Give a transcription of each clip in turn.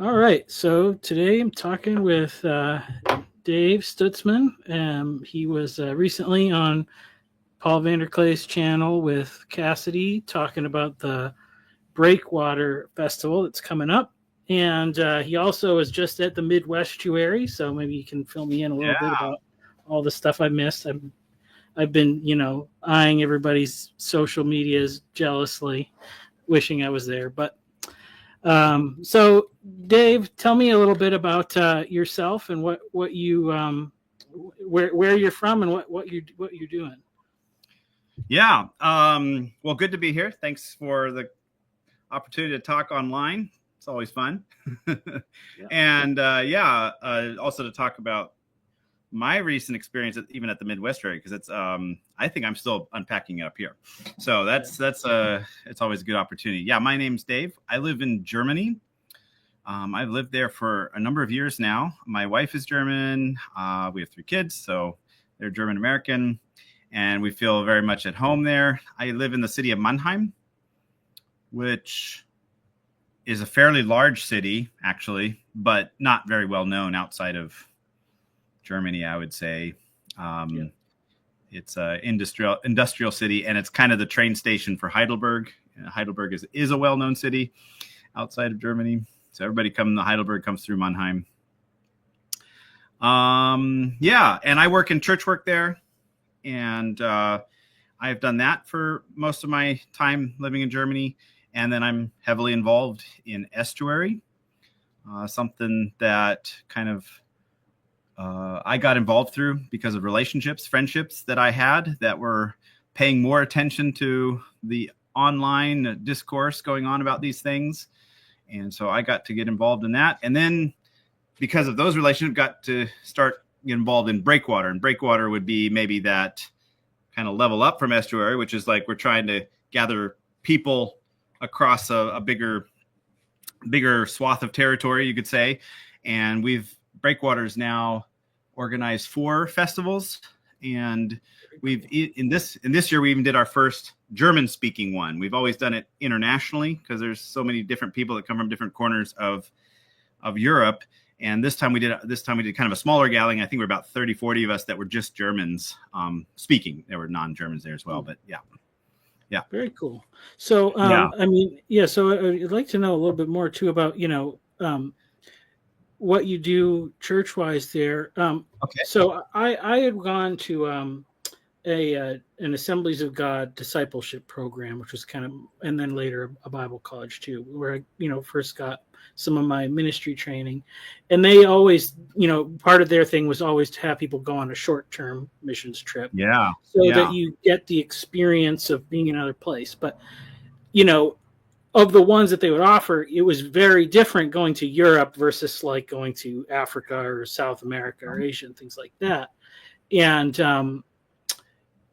All right. So today I'm talking with Dave Stutzman. He was recently on Paul Vanderklay's channel with Cassidy talking about the Breakwater Festival that's coming up. And he also is just at the Estuary. So maybe you can fill me in a little bit Yeah. about all the stuff I missed. I've been, eyeing everybody's social medias jealously, wishing I was there. But so, Dave, tell me a little bit about yourself and what you where you're from and what you're doing. Yeah. Well, good to be here. Thanks for the opportunity to talk online. It's always fun. Yeah. And also to talk about my recent experience, even at the Midwestern, because it's I think I'm still unpacking it up here. So that's it's always a good opportunity. Yeah, my name's Dave. I live in Germany. I've lived there for a number of years now. My wife is German. We have 3 kids, so they're German American, and we feel very much at home there. I live in the city of Mannheim, which is a fairly large city, actually, but not very well known outside of Germany, I would say. It's an industrial city, and it's kind of the train station for Heidelberg. Heidelberg is a well-known city outside of Germany. So everybody Heidelberg comes through Mannheim. And I work in church work there. And I've done that for most of my time living in Germany. And then I'm heavily involved in Estuary, something that kind of I got involved through because of friendships that I had that were paying more attention to the online discourse going on about these things. And so I got to get involved in that. And then because of those relationships, got to start involved in Breakwater. And Breakwater would be maybe that kind of level up from Estuary, which is like we're trying to gather people across a bigger swath of territory, you could say. And Breakwater's now organized 4 festivals. And in this year, we even did our first German-speaking one. We've always done it internationally because there's so many different people that come from different corners of Europe. And this time we did kind of a smaller gathering. I think we're about 30, 40 of us that were just Germans speaking. There were non-Germans there as well, but yeah. Very cool. So, so I'd like to know a little bit more too about, what you do church-wise there. Okay. So I had gone to an Assemblies of God discipleship program, which was and then later a Bible college too, where I, first got some of my ministry training. And they always, part of their thing was always to have people go on a short-term missions trip. Yeah. So that you get the experience of being in another place. But, of the ones that they would offer, it was very different going to Europe versus like going to Africa or South America or Asia and things like that. And,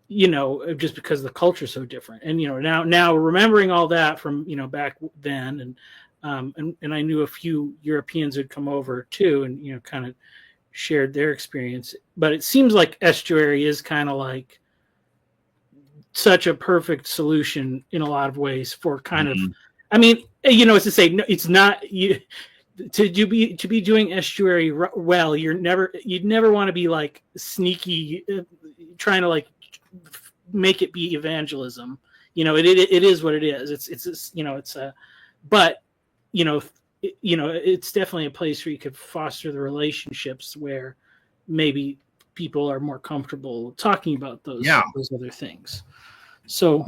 just because the culture is so different. And, now remembering all that from, back then and I knew a few Europeans who'd come over too and, kind of shared their experience. But it seems like Estuary is kind of like such a perfect solution in a lot of ways for kind of, it's to say, no, it's not to be doing Estuary well. You'd never want to be like sneaky, trying to like make it be evangelism. It is what it is. It's definitely a place where you could foster the relationships where maybe people are more comfortable talking about those other things. So,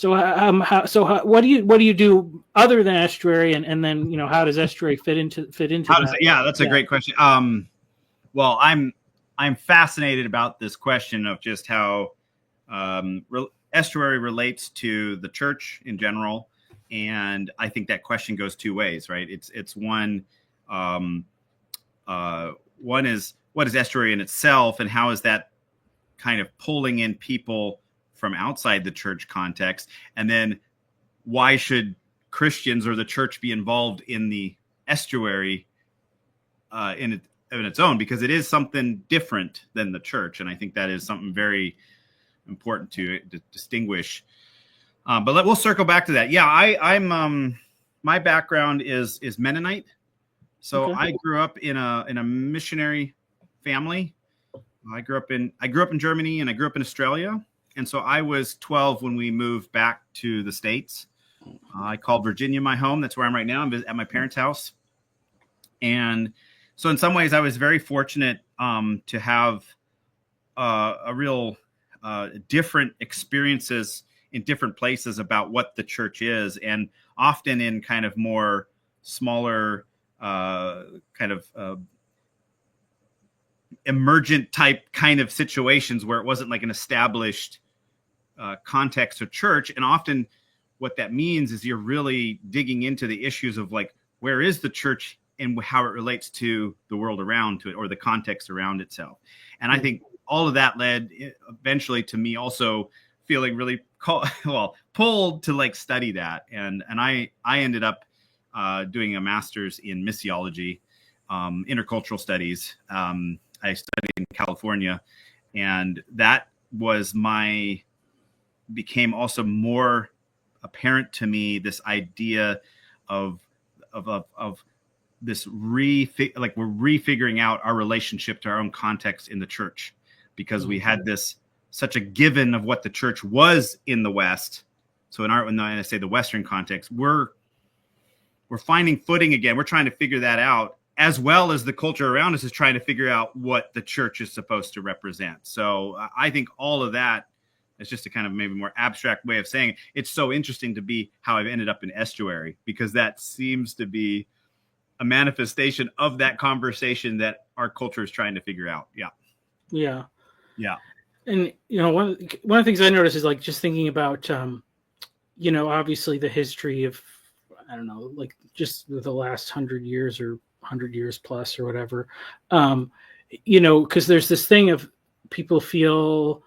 what do you do other than Estuary, and then how does Estuary fit into that? That's a great question. Well, I'm fascinated about this question of just how Estuary relates to the church in general, and I think that question goes 2 ways, right? It's one is what is Estuary in itself, and how is that kind of pulling in people from outside the church context, and then why should Christians or the church be involved in the Estuary in its own, because it is something different than the church, and I think that is something very important to distinguish. But we'll circle back to that. Yeah, I'm my background is Mennonite. So Okay. I grew up in a missionary family. I grew up in Germany, and I grew up in Australia. And so I was 12 when we moved back to the States. I called Virginia my home. That's where I'm right now. I'm at my parents' house. And so in some ways I was very fortunate to have a real different experiences in different places about what the church is, and often in kind of more smaller kind of emergent type kind of situations where it wasn't like an established context of church. And often what that means is you're really digging into the issues of like, where is the church and how it relates to the world around to it, or the context around itself. And I think all of that led eventually to me also feeling really pulled to like study that. And I ended up doing a master's in missiology, intercultural studies. I studied in California, and that was became also more apparent to me, this idea of this we're refiguring out our relationship to our own context in the church, because we had such a given of what the church was in the West. So when I say the Western context, we're finding footing again. We're trying to figure that out, as well as the culture around us is trying to figure out what the church is supposed to represent. So I think all of that is just a kind of maybe more abstract way of saying it. It's so interesting to be how I've ended up in Estuary, because that seems to be a manifestation of that conversation that our culture is trying to figure out. Yeah. Yeah. Yeah. And, one of the things I noticed is like just thinking about, obviously the history of, I don't know, like just the last 100 years or 100 years plus or whatever, because there's this thing of people feel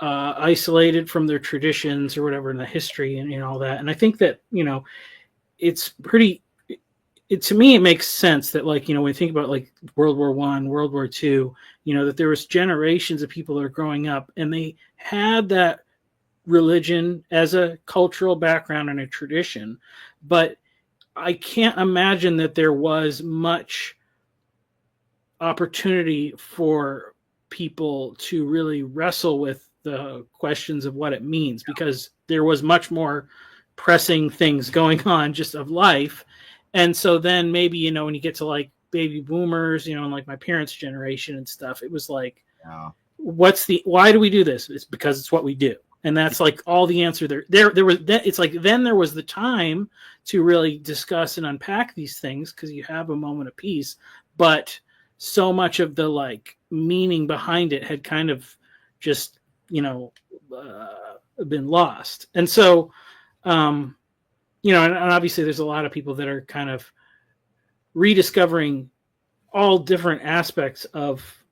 isolated from their traditions or whatever in the history and all that. And I think that, it's pretty, to me, it makes sense that like, when you think about like World War I, World War II, that there was generations of people that are growing up and they had that religion as a cultural background and a tradition. But I can't imagine that there was much opportunity for people to really wrestle with the questions of what it means, because there was much more pressing things going on just of life. And so then maybe, when you get to like baby boomers, and like my parents' generation and stuff, it was like, why do we do this? It's because it's what we do. And that's like all the answer there was. It's like, then there was the time to really discuss and unpack these things, because you have a moment of peace. But so much of the like meaning behind it had kind of just, been lost. And so, and obviously there's a lot of people that are kind of rediscovering all different aspects of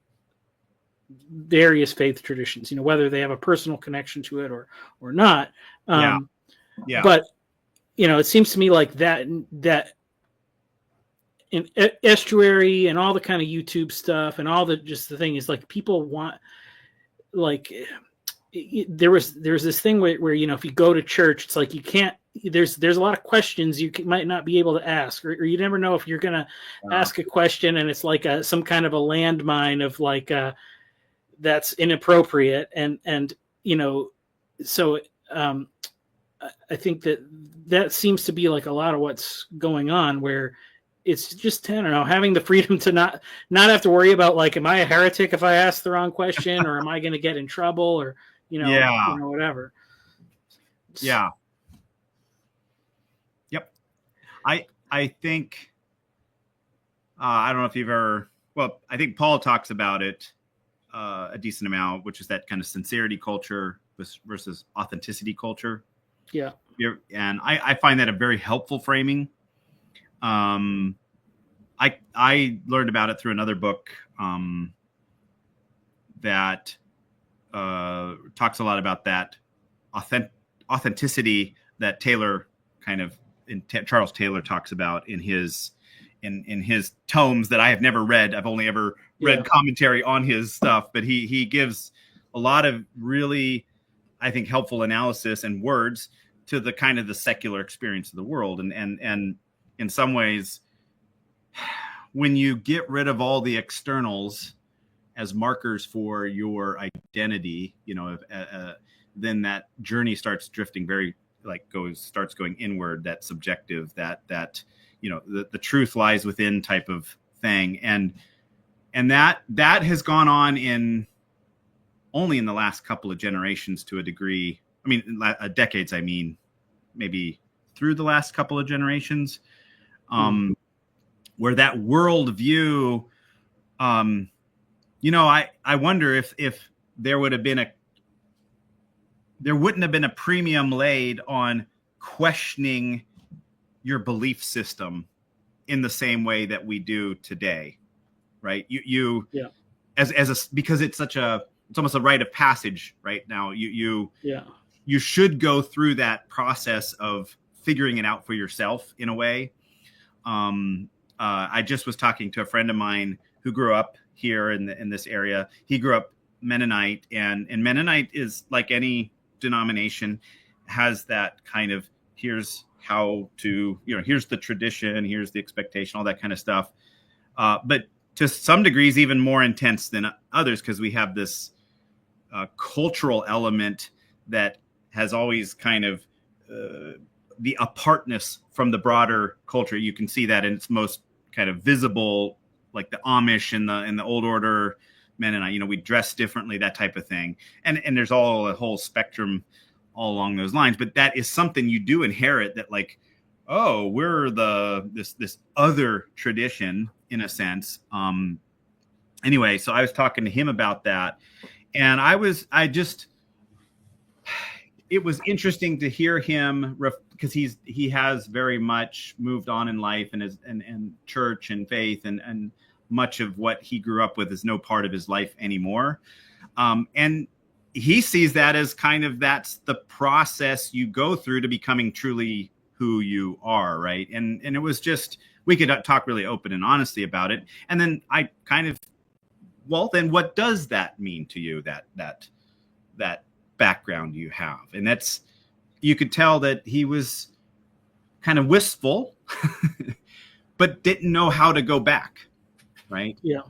various faith traditions, whether they have a personal connection to it or not. Yeah. But, it seems to me like that in Estuary and all the kind of YouTube stuff and all the thing is like people want, like, there's this thing where if you go to church, it's like you can't, there's a lot of questions you might not be able to ask, or you never know if you're going to ask a question and it's like some kind of a landmine of like that's inappropriate. And so I think that seems to be like a lot of what's going on, where it's just, I don't know, having the freedom to not have to worry about like, am I a heretic if I ask the wrong question, or am I going to get in trouble, or whatever. Yeah. Yep. I think I don't know if you've ever. Well, I think Paul talks about it a decent amount, which is that kind of sincerity culture versus authenticity culture. Yeah. And I find that a very helpful framing. I learned about it through another book that talks a lot about that authenticity that Taylor Charles Taylor talks about in his tomes that I have never read. I've only ever read commentary on his stuff, but he gives a lot of really, I think, helpful analysis and words to the kind of the secular experience of the world. And in some ways, when you get rid of all the externals as markers for your identity, then that journey starts drifting starts going inward, that subjective, that the truth lies within type of thing. And that has gone on only in the last couple of generations to a degree. I mean, decades, maybe through the last couple of generations, where that worldview, I wonder if there wouldn't have been a premium laid on questioning your belief system in the same way that we do today, right? Because it's almost a rite of passage right now. You should go through that process of figuring it out for yourself in a way. I just was talking to a friend of mine who grew up here in this area. He grew up Mennonite, and Mennonite is like any denomination, has that kind of, here's how to, here's the tradition, here's the expectation, all that kind of stuff. But to some degrees, even more intense than others, because we have this cultural element that has always kind of the apartness from the broader culture. You can see that in its most kind of visible, like the Amish and the Old Order Mennonite. We dress differently, that type of thing. And there's a whole spectrum all along those lines. But that is something you do inherit, that like, oh, we're this other tradition in a sense. Anyway, so I was talking to him about that, and it was interesting to hear him because he has very much moved on in life, and church and faith and much of what he grew up with is no part of his life anymore. And he sees that as kind of, that's the process you go through to becoming truly who you are. Right. And it was just, we could talk really open and honestly about it. And then I kind of, well, then what does that mean to you? That background you have? And you could tell that he was kind of wistful, but didn't know how to go back. Right. Yeah.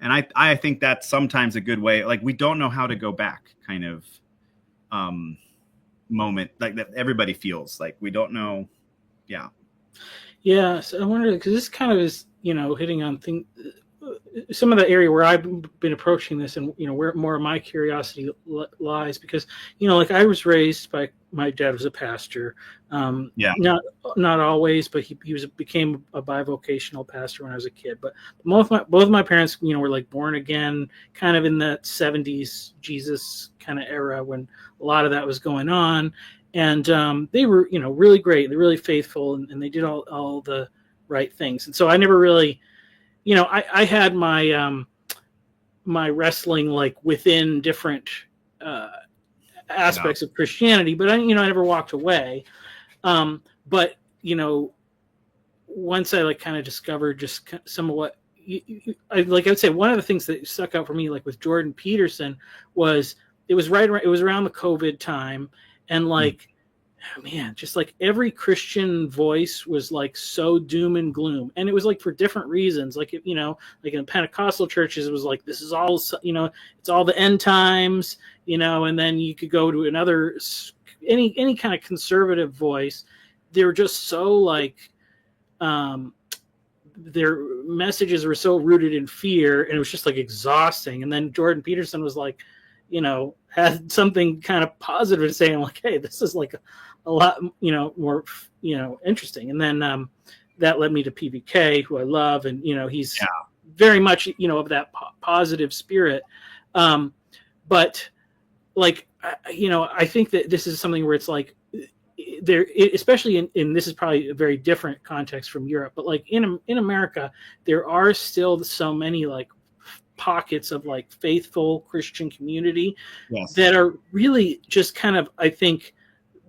And I think that's sometimes a good way. Like, we don't know how to go back kind of moment like that everybody feels like we don't know. Yeah. Yeah. So I wonder, because this kind of is, hitting on some of the area where I've been approaching this, and where more of my curiosity lies, because like I was raised by, my dad was a pastor, not always, but he became a bivocational pastor when I was a kid. But both of my parents were like born again, kind of in that 70s Jesus kind of era when a lot of that was going on, and they were really great, they're really faithful, and they did all the right things. And so I never really, I had my my wrestling like within different aspects of Christianity, but I never walked away. But once I like kind of discovered just some of what I would say one of the things that stuck out for me, like with Jordan Peterson, was it was around the COVID time, and like. Man, just like every Christian voice was like so doom and gloom, and it was like for different reasons. Like like in Pentecostal churches, it was like, this is all it's all the end times, and then you could go to another any kind of conservative voice. They were just so like their messages were so rooted in fear, and it was just like exhausting. And then Jordan Peterson was like, had something kind of positive to say, and like, hey, this is like a lot, more, interesting. And then that led me to PBK, who I love, and he's very much of that positive spirit. But like I think that this is something where it's like there, especially in this is probably a very different context from Europe, but like in America, there are still so many like pockets of like faithful Christian community that are really just kind of, I think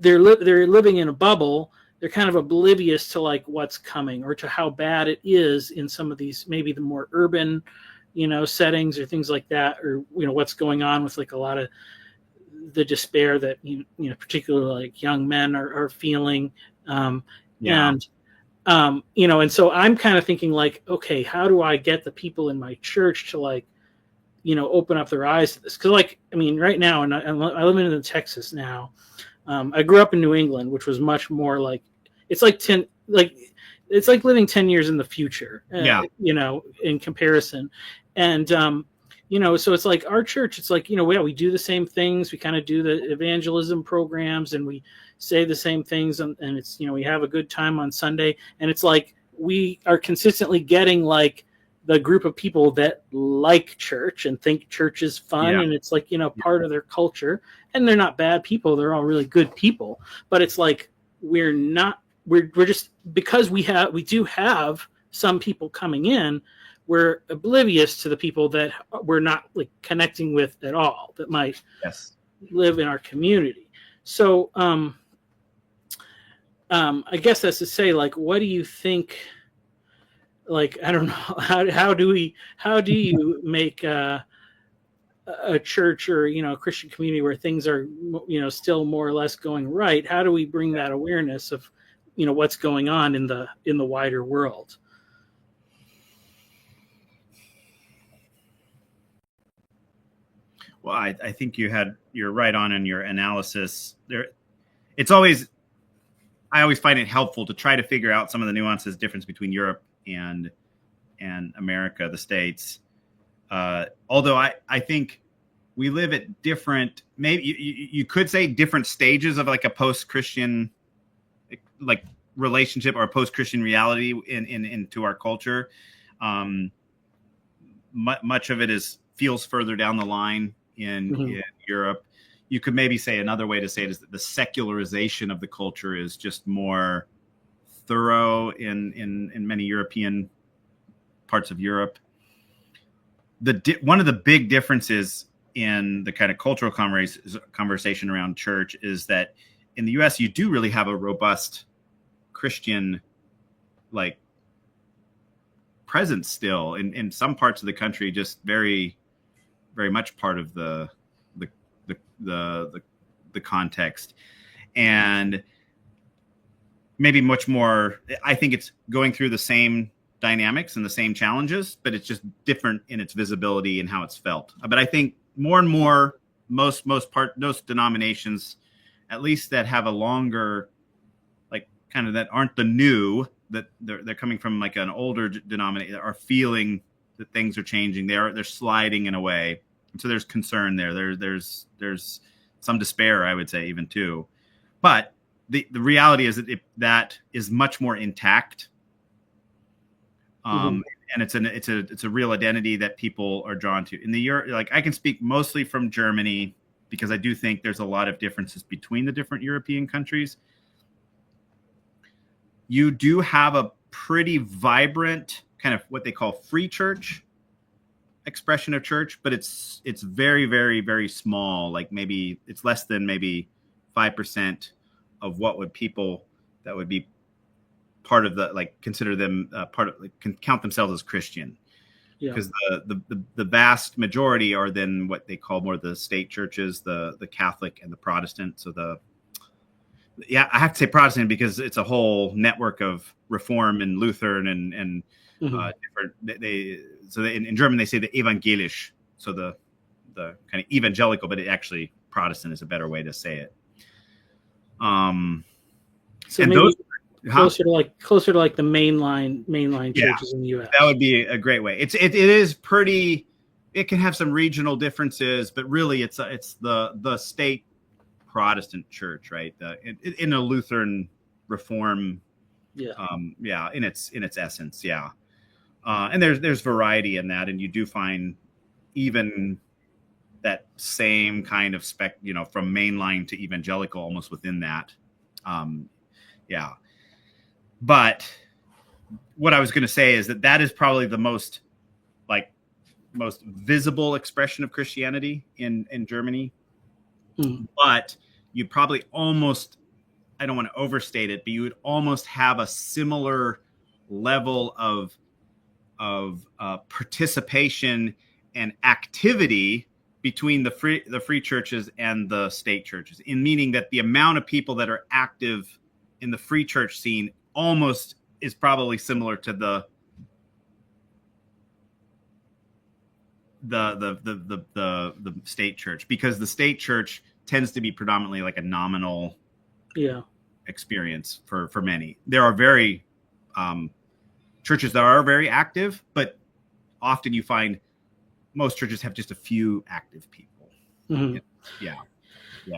they're living in a bubble. They're kind of oblivious to like what's coming, or to how bad it is in some of these, maybe the more urban, settings or things like that, or, what's going on with like a lot of the despair that particularly like young men are feeling, Yeah. and and so I'm kind of thinking like, okay, how do I get the people in my church to like, open up their eyes to this? Because like, I mean, right now, and I live in Texas now. I grew up in New England, which was much more like, it's like it's like living 10 years in the future, in comparison. And, so it's like our church, it's like, we do the same things. We kind of do the evangelism programs and we say the same things. And it's, we have a good time on Sunday. And it's like, we are consistently getting like the group of people that like church and think church is fun. Yeah. And it's like, part of their culture. And they're not bad people. They're all really good people. But it's like, we're just, because we do have some people coming in, we're oblivious to the people that we're not like connecting with at all, that might live in our community. So I guess that's to say, like, what do you think? Like, I don't know, how do you make a church or a Christian community where things are still more or less going right? How do we bring that awareness of what's going on in the wider world? Well, I think you're right on in your analysis there. I always find it helpful to try to figure out some of the nuances, difference between Europe and America, the States. Although I think we live at different, maybe you could say different stages of like a post-Christian like relationship or a post-Christian reality into our culture. Much of it feels further down the line in Europe. You could maybe say another way to say it is that the secularization of the culture is just more thorough in many European parts of Europe. One of the big differences in the kind of cultural conversation around church is that in the US, you do really have a robust Christian like presence still in some parts of the country, just very, very much part of the context, and maybe much more. I think it's going through the same dynamics and the same challenges, but it's just different in its visibility and how it's felt. But I think more and more, most denominations, at least that have a longer, like kind of that aren't the new, that they're coming from like an older denomination, are feeling that things are changing. They're sliding in a way. And so there's concern there. There's some despair, I would say, even too. But the reality is that that is much more intact. And it's a real identity that people are drawn to. In the Europe, like I can speak mostly from Germany because I do think there's a lot of differences between the different European countries. You do have a pretty vibrant kind of what they call free church expression of church, but it's very, very, very small. Like maybe it's less than maybe 5% of what would people that would be part of the, like, consider them part of, like, can count themselves as Christian. Because the vast majority are then what they call more the state churches, the Catholic and the Protestant. So I have to say Protestant because it's a whole network of Reform and Lutheran and different. In German they say the evangelisch, so the kind of evangelical, but it actually Protestant is a better way to say it. So and maybe those closer to like the mainline churches in the U.S. That would be a great way. It is pretty. It can have some regional differences, but really it's the state Protestant church, right? In a Lutheran Reform, in its essence, and there's variety in that, and you do find even that same kind of from mainline to evangelical almost within that, But what I was going to say is that is probably the most visible expression of Christianity in Germany. But you probably almost, I don't want to overstate it, but you would almost have a similar level of participation and activity between the free churches and the state churches, in meaning that the amount of people that are active in the free church scene almost is probably similar to the state church, because the state church tends to be predominantly like a nominal experience for many. There are very churches that are very active, but often you find most churches have just a few active people. Mm-hmm. Yeah.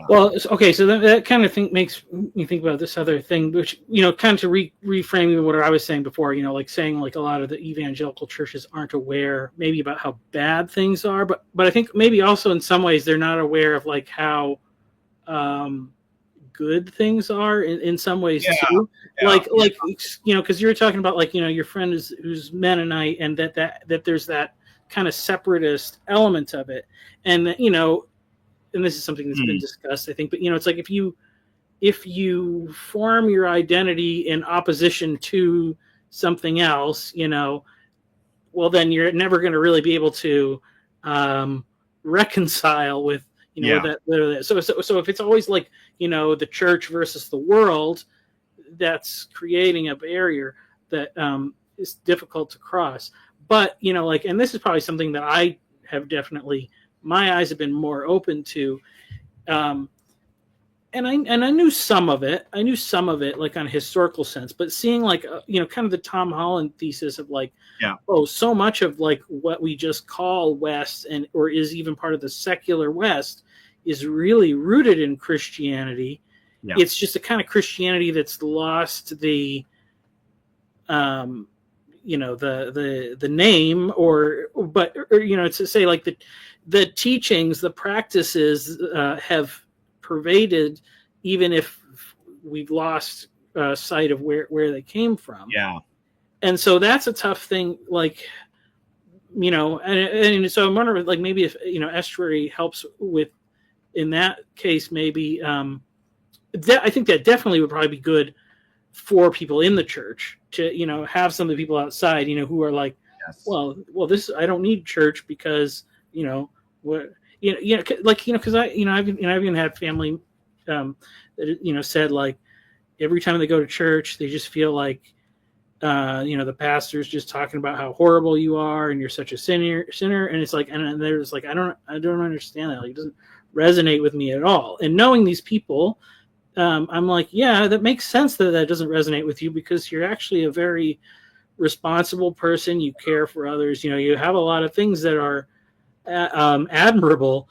Well, okay, so that kind of makes me think about this other thing, which, kind of to reframe what I was saying before, like saying like a lot of the evangelical churches aren't aware maybe about how bad things are, but I think maybe also in some ways they're not aware of like how good things are in some ways too. Like because you were talking about like your friend who's Mennonite, and that there's that kind of separatist element of it, and and this is something that's been discussed, I think, but it's like if you form your identity in opposition to something else, well, then you're never going to really be able to reconcile with that. So if it's always like the church versus the world, that's creating a barrier that is difficult to cross. But and this is probably something that I have definitely, my eyes have been more open to, and I knew some of it. I knew some of it, like on a historical sense. But seeing like kind of the Tom Holland thesis of like, so much of like what we just call West or is even part of the secular West is really rooted in Christianity. Yeah. It's just a kind of Christianity that's lost the the name but to say like the teachings, the practices have pervaded, even if we've lost sight of where they came from. Yeah. And so that's a tough thing, like, and so I'm wondering like maybe if, Estuary helps with, in that case, maybe, I think that definitely would probably be good for people in the church to, have some of the people outside, who are like, well, this, I don't need church because, what, because I've even had family, that, said like every time they go to church, they just feel like, the pastor's just talking about how horrible you are and you're such a sinner. And it's like, and they're just like, I don't understand that. Like, it doesn't resonate with me at all. And knowing these people, I'm like, yeah, that makes sense that doesn't resonate with you, because you're actually a very responsible person. You care for others. You have a lot of things that are admirable.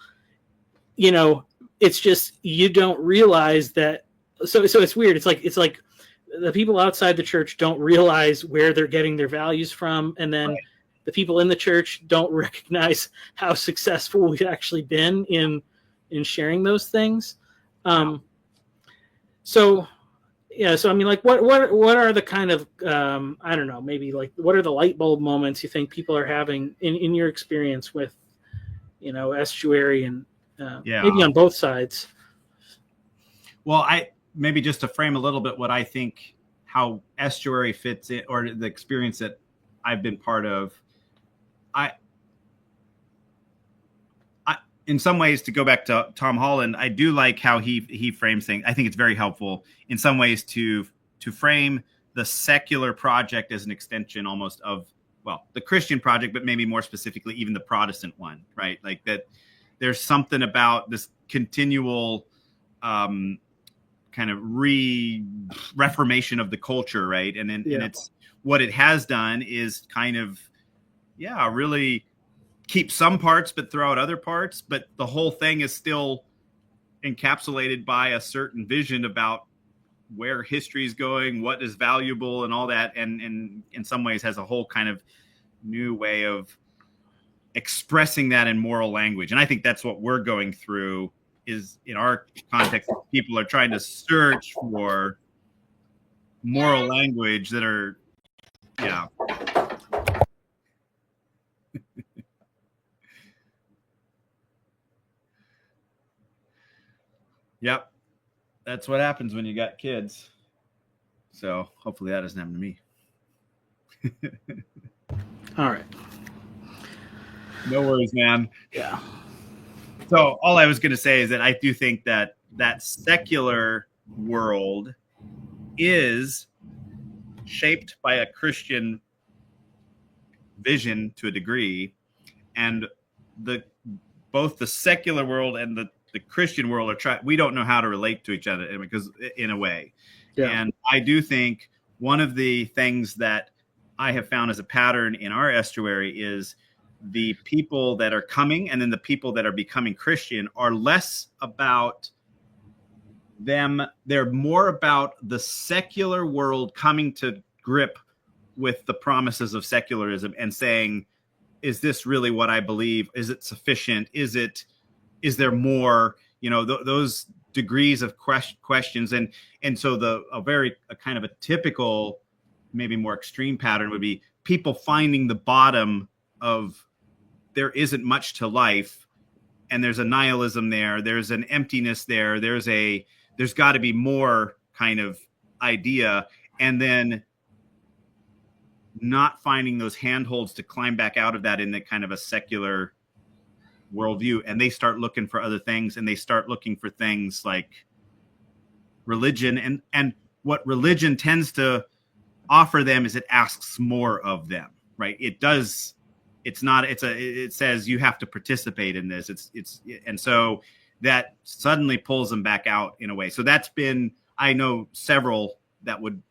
It's just you don't realize that. So it's weird. It's like the people outside the church don't realize where they're getting their values from, and then the people in the church don't recognize how successful we've actually been in sharing those things. So I mean, like, what are the kind of I don't know, maybe like what are the light bulb moments you think people are having in your experience with Estuary and maybe on both sides? Well, maybe just to frame a little bit what I think how Estuary fits in, or the experience that I've been part of. I in some ways, to go back to Tom Holland, I do like how he frames things. I think it's very helpful in some ways to frame the secular project as an extension almost of, well, the Christian project, but maybe more specifically even the Protestant one, right? Like that there's something about this continual kind of reformation of the culture, right? And it's what it has done is kind of, really keep some parts, but throw out other parts. But the whole thing is still encapsulated by a certain vision about where history is going, what is valuable, and all that. And in some ways has a whole kind of new way of expressing that in moral language. And I think that's what we're going through, is in our context, people are trying to search for moral language that are, Yep. That's what happens when you got kids. So hopefully that doesn't happen to me. All right. No worries, man. Yeah. So all I was going to say is that I do think that that secular world is shaped by a Christian vision to a degree, and the both the secular world and the Christian world we don't know how to relate to each other because in a way. Yeah. And I do think one of the things that I have found as a pattern in our estuary is the people that are coming and then the people that are becoming Christian are less about them. They're more about the secular world coming to grip with the promises of secularism and saying, is this really what I believe? Is it sufficient? Is there more? Those degrees of questions. And so a kind of a typical, maybe more extreme pattern would be people finding the bottom of there isn't much to life, and there's a nihilism there. There's an emptiness there. There's got to be more kind of idea, and then not finding those handholds to climb back out of that in the kind of a secular worldview. And they start looking for other things, and they start looking for things like religion. And what religion tends to offer them is it asks more of them, right? It says you have to participate in this. And so that suddenly pulls them back out in a way. So that's been, I know several that would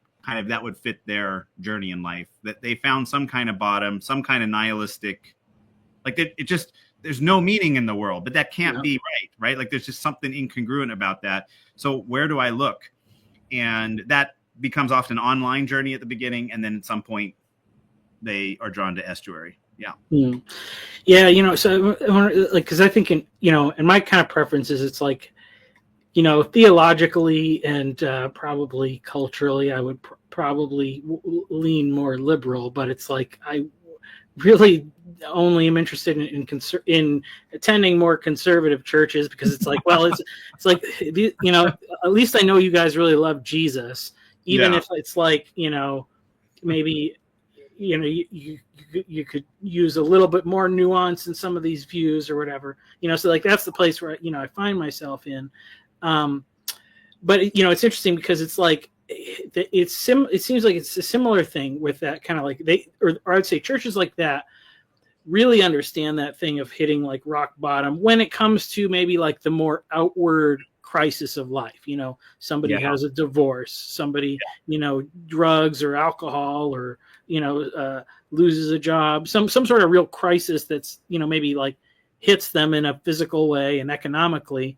fit their journey in life, that they found some kind of bottom, some kind of nihilistic, like there's no meaning in the world, but that can't be right? Like there's just something incongruent about that. So where do I look? And that becomes often an online journey at the beginning. And then at some point they are drawn to estuary. Yeah. Mm. Yeah. So like, cause I think in my kind of preferences, it's like, theologically and probably culturally, I would probably lean more liberal, but it's like I really only am interested in attending more conservative churches because it's like, well, it's like, at least I know you guys really love Jesus, even if it's like, maybe, you could use a little bit more nuance in some of these views or whatever, so like that's the place where, I find myself in. But it's interesting because it's like it seems like it's a similar thing with that kind of like or I'd say churches like that really understand that thing of hitting like rock bottom when it comes to maybe like the more outward crisis of life. Somebody has a divorce, somebody drugs or alcohol, or loses a job, some sort of real crisis that's maybe like hits them in a physical way and economically.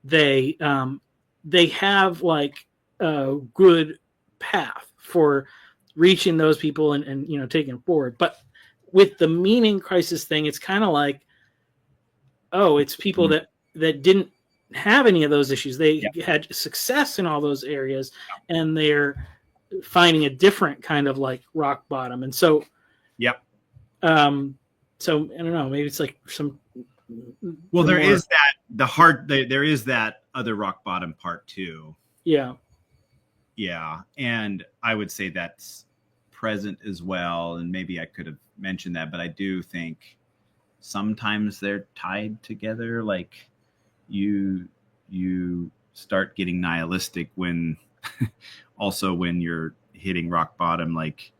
They have like a good path for reaching those people and taking it forward. But with the meaning crisis thing, it's kind of like, it's people that didn't have any of those issues. They had success in all those areas, and they're finding a different kind of like rock bottom. And so, so I don't know, maybe it's like some. Well, there is that other rock bottom part too. Yeah. And I would say that's present as well. And maybe I could have mentioned that, but I do think sometimes they're tied together. Like you start getting nihilistic when you're hitting rock bottom, like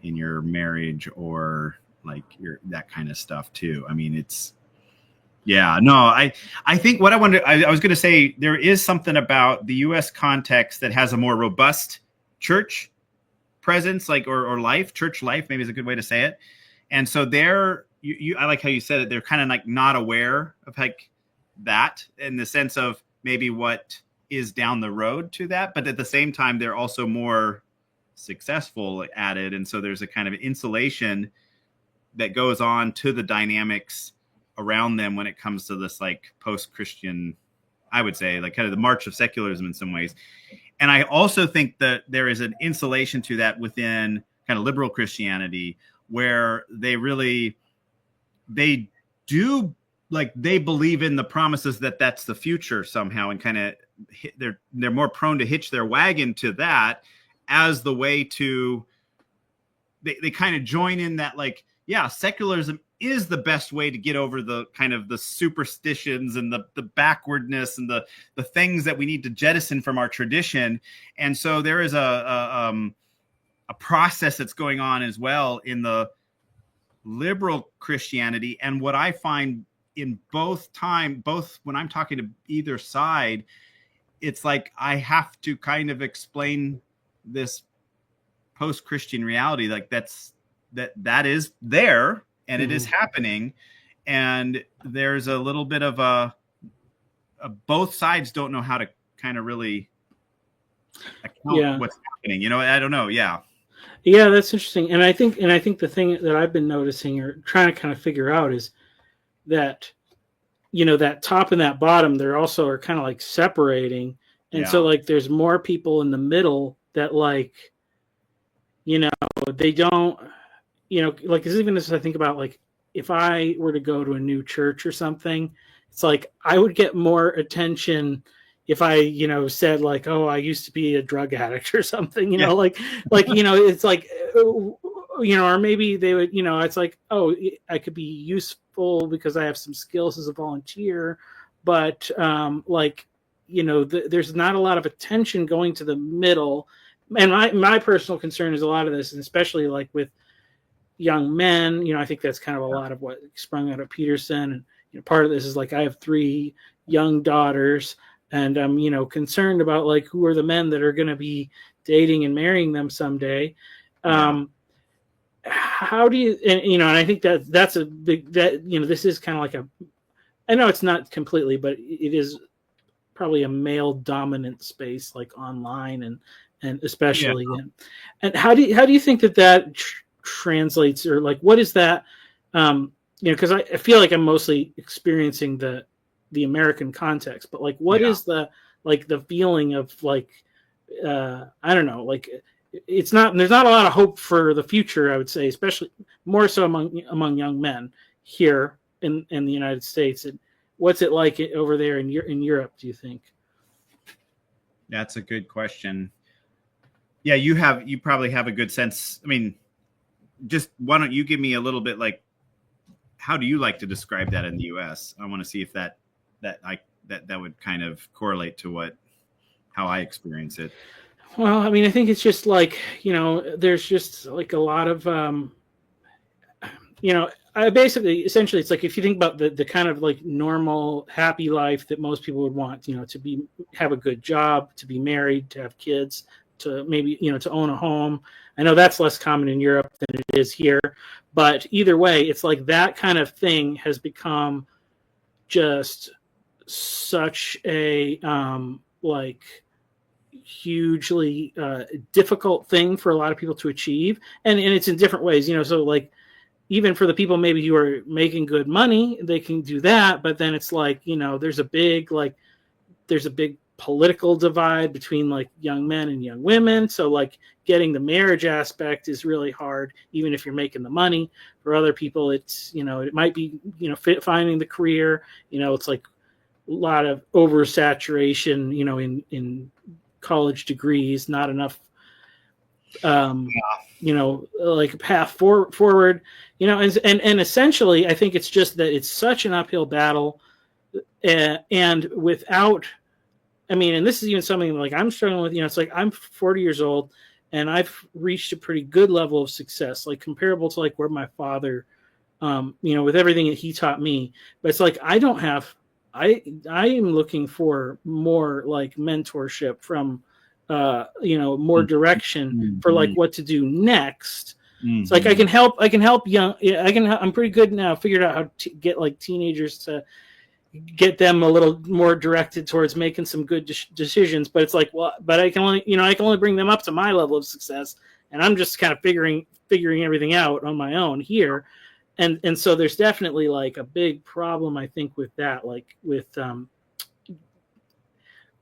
in your marriage or like that kind of stuff too. I mean, I think what I was going to say, there is something about the U.S. context that has a more robust church presence, like, or life, church life, maybe is a good way to say it. And so I like how you said it. They're kind of like not aware of like that in the sense of maybe what is down the road to that. But at the same time, they're also more successful at it. And so there's a kind of insulation that goes on to the dynamics around them when it comes to this like post-Christian, I would say, like kind of the march of secularism in some ways. And I also think that there is an insulation to that within kind of liberal Christianity, where they do, like, they believe in the promises that that's the future somehow, and kind of they're more prone to hitch their wagon to that as the way to, they kind of join in that, like, secularism is the best way to get over the kind of the superstitions and the backwardness and the things that we need to jettison from our tradition. And so there is a process that's going on as well in the liberal Christianity. And what I find in both when I'm talking to either side, it's like I have to kind of explain this post-Christian reality, like that is there, and it is happening, and there's a little bit of a both sides don't know how to kind of really account what's happening. You know, I don't know. Yeah, that's interesting. And I think the thing that I've been noticing or trying to kind of figure out is that, you know, that top and that bottom, they're also are kind of like separating, and so like there's more people in the middle that, like, you know, they don't, you know, like, even as I think about, like, if I were to go to a new church or something, it's like I would get more attention if I, you know, said like, oh, I used to be a drug addict or something, you know, like, you know, it's like, you know, or maybe they would, you know, it's like, oh, I could be useful because I have some skills as a volunteer, but like, you know, there's not a lot of attention going to the middle. And my personal concern is a lot of this, and especially like with young men, you know, I think that's kind of a lot of what sprung out of Peterson. And, you know, part of this is like, I have 3 young daughters, and I'm, you know, concerned about like who are the men that are going to be dating and marrying them someday. How do you, and, you know, and I think that's a big, that, you know, this is kind of like I know it's not completely, but it is probably a male dominant space, like online and especially, and how do you think that translates, or like, what is that, you know, because I feel like I'm mostly experiencing the American context, but like, what is the feeling of like, I don't know, like, there's not a lot of hope for the future, I would say, especially more so among young men here in the United States. And what's it like over there in Europe, do you think? That's a good question. Yeah, you probably have a good sense. I mean, just why don't you give me a little bit, like, how do you like to describe that in the US? I want to see if that would kind of correlate to how I experience it. Well, I mean, I think it's just like, you know, there's just like a lot of, you know, essentially, it's like, if you think about the kind of like normal, happy life that most people would want, you know, to have a good job, to be married, to have kids, to maybe, you know, to own a home. I know that's less common in Europe than it is here, but either way, it's like that kind of thing has become just such a, like, hugely difficult thing for a lot of people to achieve, and it's in different ways, you know. So like, even for the people maybe who are making good money, they can do that, but then it's like, you know, there's a big political divide between like young men and young women. So like, getting the marriage aspect is really hard, even if you're making the money. For other people, it's, you know, it might be, you know, finding the career, you know, it's like a lot of oversaturation, you know, in college degrees, not enough, you know, like path forward, you know, and essentially, I think it's just that it's such an uphill battle, and without, I mean, and this is even something like I'm struggling with, you know, it's like I'm 40 years old and I've reached a pretty good level of success, like comparable to like where my father, you know, with everything that he taught me, but it's like, I am looking for more like mentorship from, you know, more direction for like what to do next. It's like, I can help I'm pretty good now, figured out how to get like teenagers to get them a little more directed towards making some good decisions. But it's like, well, but I can only bring them up to my level of success, and I'm just kind of figuring everything out on my own here. And so there's definitely like a big problem, I think, with that, like with,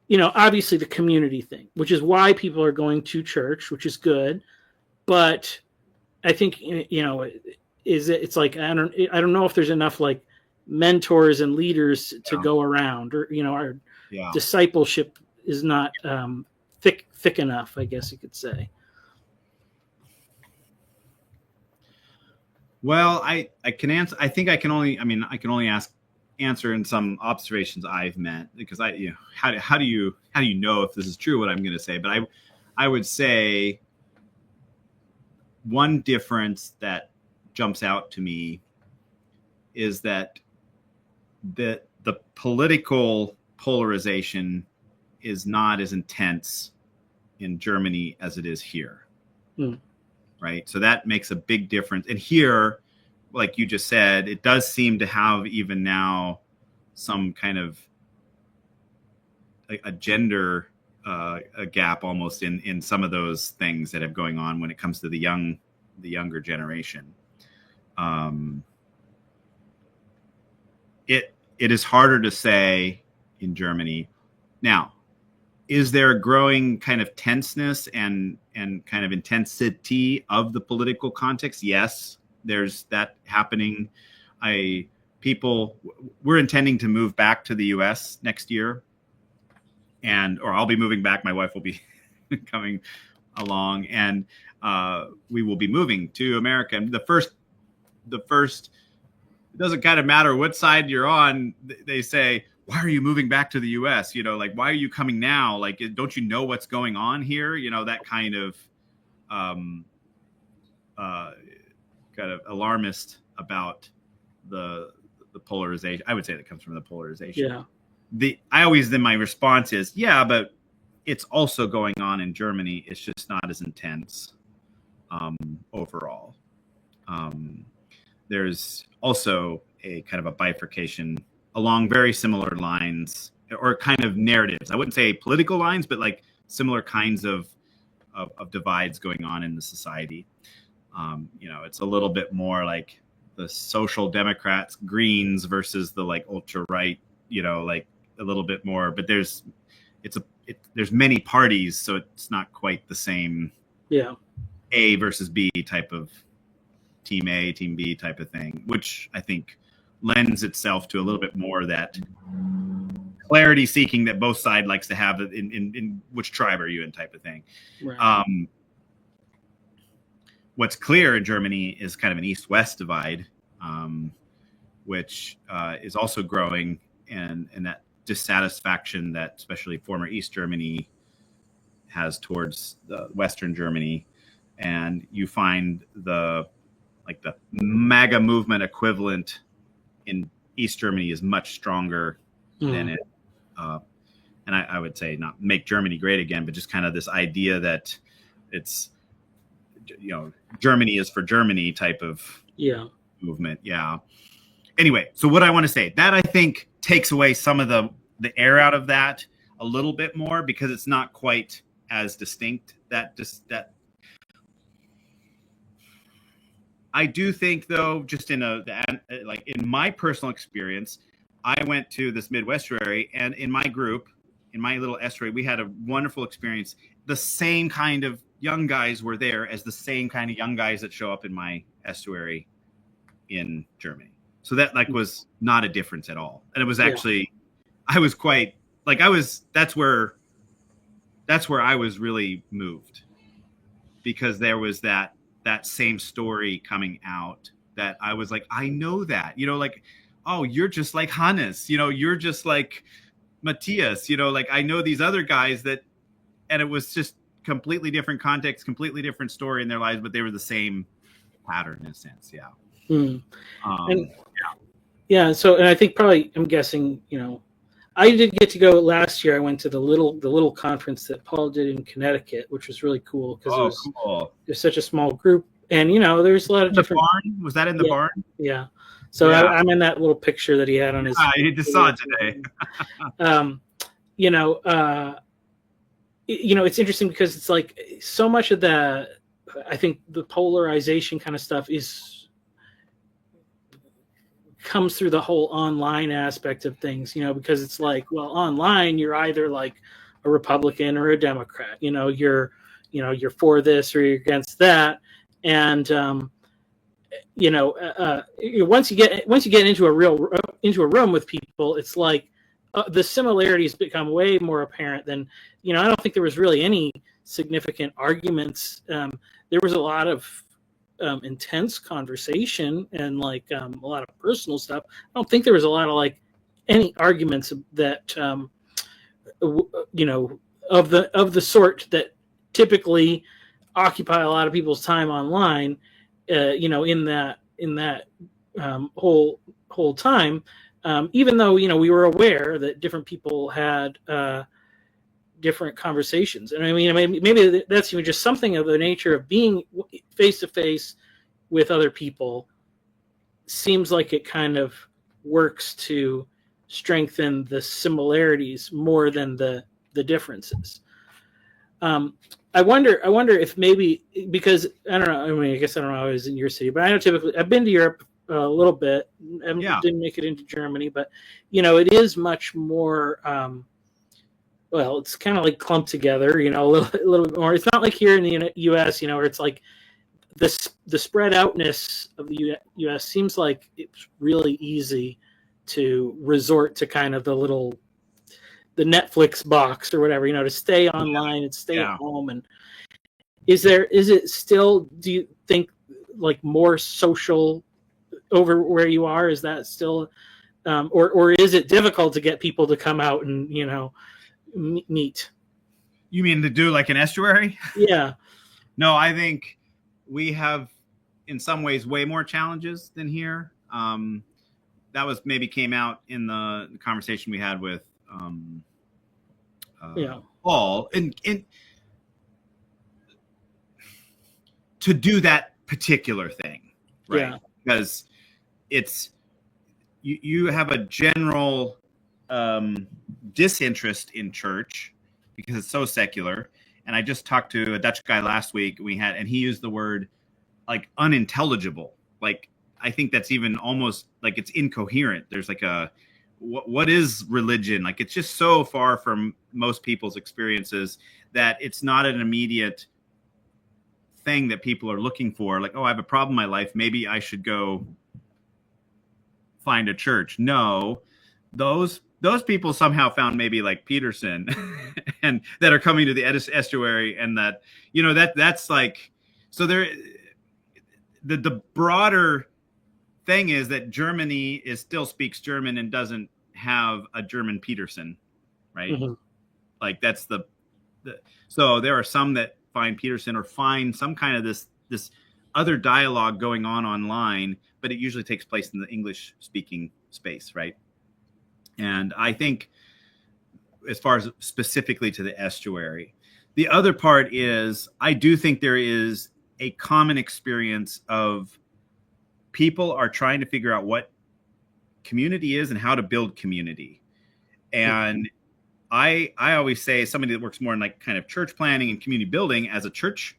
you know, obviously the community thing, which is why people are going to church, which is good. But I think, you know, it's like, I don't know if there's enough like mentors and leaders to go around, or, you know, our discipleship is not thick enough, I guess you could say. Well, I can answer. I think I can only. I mean, I can only answer in some observations I've met, because how do you know if this is true what I'm going to say? But I would say one difference that jumps out to me is that the political polarization is not as intense in Germany as it is here. Right? So that makes a big difference. And here, like you just said, it does seem to have even now some kind of a gender a gap almost in some of those things that have going on when it comes to the younger generation. It is harder to say in Germany. Now, is there a growing kind of tenseness and kind of intensity of the political context? Yes, there's that happening. We're intending to move back to the US next year, or I'll be moving back. My wife will be coming along, and we will be moving to America. And the first, it doesn't kind of matter what side you're on. They say, why are you moving back to the US? Like, why are you coming now? Like, don't you know what's going on here? That kind of alarmist about the polarization. I would say that comes from the polarization. Yeah. Then my response is, yeah, but it's also going on in Germany. It's just not as intense overall. There's also a kind of a bifurcation along very similar lines, or kind of narratives. I wouldn't say political lines, but like similar kinds of divides going on in the society. It's a little bit more like the social democrats, Greens versus the like ultra right, like a little bit more, but there's many parties, so it's not quite the same. Yeah. A versus B type of team A, team B type of thing, which I think lends itself to a little bit more that clarity seeking that both sides likes to have in which tribe are you in type of thing. Right. What's clear in Germany is kind of an east-west divide, which is also growing, and that dissatisfaction that especially former East Germany has towards the Western Germany. And you find the MAGA movement equivalent in East Germany is much stronger than it. And I would say not make Germany great again, but just kind of this idea that it's, Germany is for Germany type of movement. Yeah. Anyway, so what I want to say, that I think takes away some of the air out of that a little bit more, because it's not quite as distinct. That I do think, though, just in my personal experience, I went to this Midwest estuary, and in my group, in my little estuary, we had a wonderful experience. The same kind of young guys were there as the same kind of young guys that show up in my estuary in Germany. So that was not a difference at all. And it was actually, I was quite that's where I was really moved, because there was that same story coming out that I was like, I know that, oh, you're just like Hannes, you're just like Matthias, I know these other guys and it was just completely different context, completely different story in their lives, but they were the same pattern in a sense. Yeah. So, and I think probably, I'm guessing, I did get to go last year. I went to the little conference that Paul did in Connecticut, which was really cool because it was such a small group, and there's a lot of different. Barn? Was that in the barn? Yeah. So I'm in that little picture that he had on his. I just saw it today. It's interesting because it's like so much of I think the polarization kind of stuff comes through the whole online aspect of things, because it's like, well, online you're either like a Republican or a Democrat, you're for this or you're against that, and once you get into a room with people, it's like the similarities become way more apparent than, I don't think there was really any significant arguments. There was a lot of intense conversation and like a lot of personal stuff. I don't think there was a lot of like any arguments that you know, of the sort that typically occupy a lot of people's time online. You know, in that whole time, even though you know we were aware that different people had different conversations, and I mean maybe that's even just something of the nature of being face to face with other people. Seems like it kind of works to strengthen the similarities more than the differences. I wonder if maybe because I don't know. I mean, I guess I don't know how it is in your city, but I know typically I've been to Europe a little bit. And didn't make it into Germany, but you know, it is much more. Well, it's kind of like clumped together. You know, a little bit more. It's not like here in the U.S. You know, where it's like the spread outness of the U.S. seems like it's really easy to resort to kind of the Netflix box or whatever, you know, to stay online and stay at home. And is it still, do you think, like more social over where you are? Is that still, or is it difficult to get people to come out and, you know, meet? You mean to do like an estuary? Yeah. No, I think we have in some ways way more challenges than here. That was maybe came out in the conversation we had with Paul, and to do that particular thing, right? Yeah. Because it's you have a general disinterest in church because it's so secular. And I just talked to a Dutch guy last week. And he used the word like unintelligible. Like, I think that's even almost like it's incoherent. There's like what is religion? Like, it's just so far from most people's experiences that it's not an immediate thing that people are looking for. Like, oh, I have a problem in my life. Maybe I should go find a church. No, those people somehow found maybe like Peterson and that are coming to the estuary, and that, you know, that's like, so there, the broader thing is that Germany still speaks German and doesn't have a German Peterson, right? Mm-hmm. Like that's the so there are some that find Peterson or find some kind of this other dialogue going on online, but it usually takes place in the English speaking space, right? And I think as far as specifically to the estuary, the other part is I do think there is a common experience of people are trying to figure out what community is and how to build community. And I always say, as somebody that works more in like kind of church planning and community building as a church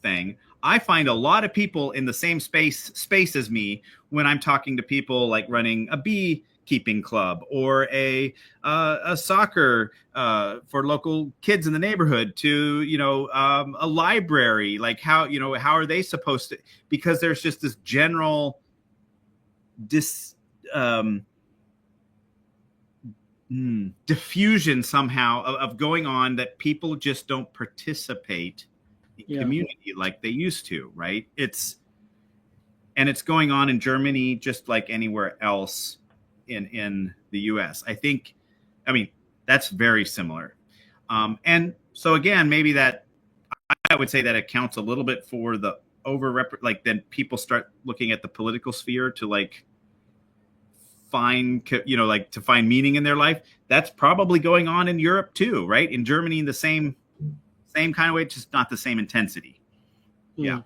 thing, I find a lot of people in the same space as me when I'm talking to people like running a beekeeping club or a soccer for local kids in the neighborhood, to, you know, a library. Like how are they supposed to, because there's just this general diffusion somehow of going on that people just don't participate in community like they used to, right? It's going on in Germany just like anywhere else in the US. I mean, that's very similar. And so again, maybe that I would say that accounts a little bit for the like then people start looking at the political sphere to like find, you know, like to find meaning in their life. That's probably going on in Europe too, right? In Germany, in the same kind of way, just not the same intensity. Yeah.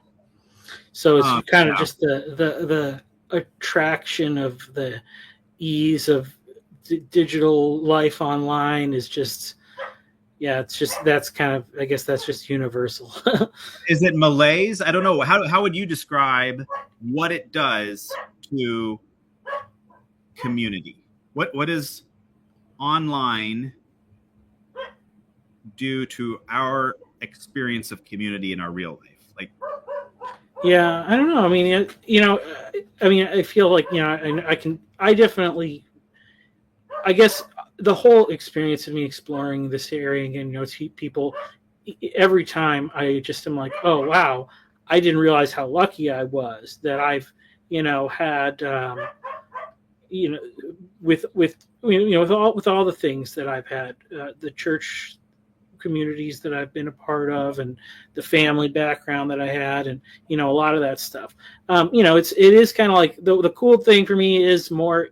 So it's kind of just the attraction of the ease of digital life online is just, it's just, that's kind of, I guess that's just universal. Is it malaise? I don't know. How would you describe what it does to community? What is online do to our experience of community in our real life? Like, yeah, I don't know. I mean, you know, I feel like, you know, I definitely, I guess the whole experience of me exploring this area again, you know, people, every time I just am like, oh, wow, I didn't realize how lucky I was that I've, had, you know, with all the things that I've had, the church communities that I've been a part of, and the family background that I had, and a lot of that stuff. It is kind of like the cool thing for me is more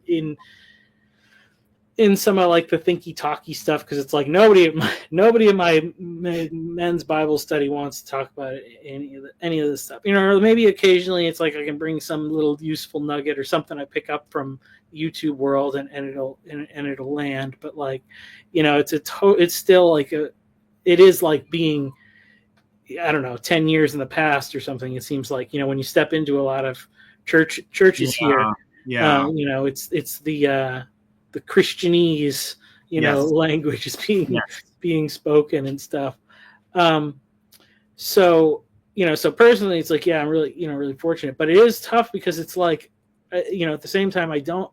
in some of like the thinky talky stuff, because it's like nobody in my men's Bible study wants to talk about any of this stuff. Or maybe occasionally it's like I can bring some little useful nugget or something I pick up from YouTube world, and it'll land. But like, it's still like it is like being, I don't know, 10 years in the past or something. It seems like, when you step into a lot of churches here, it's the Christianese, Yes. language is being Yes. being spoken and stuff. So personally, it's like, yeah, I'm really, really fortunate, but it is tough because it's like, at the same time, I don't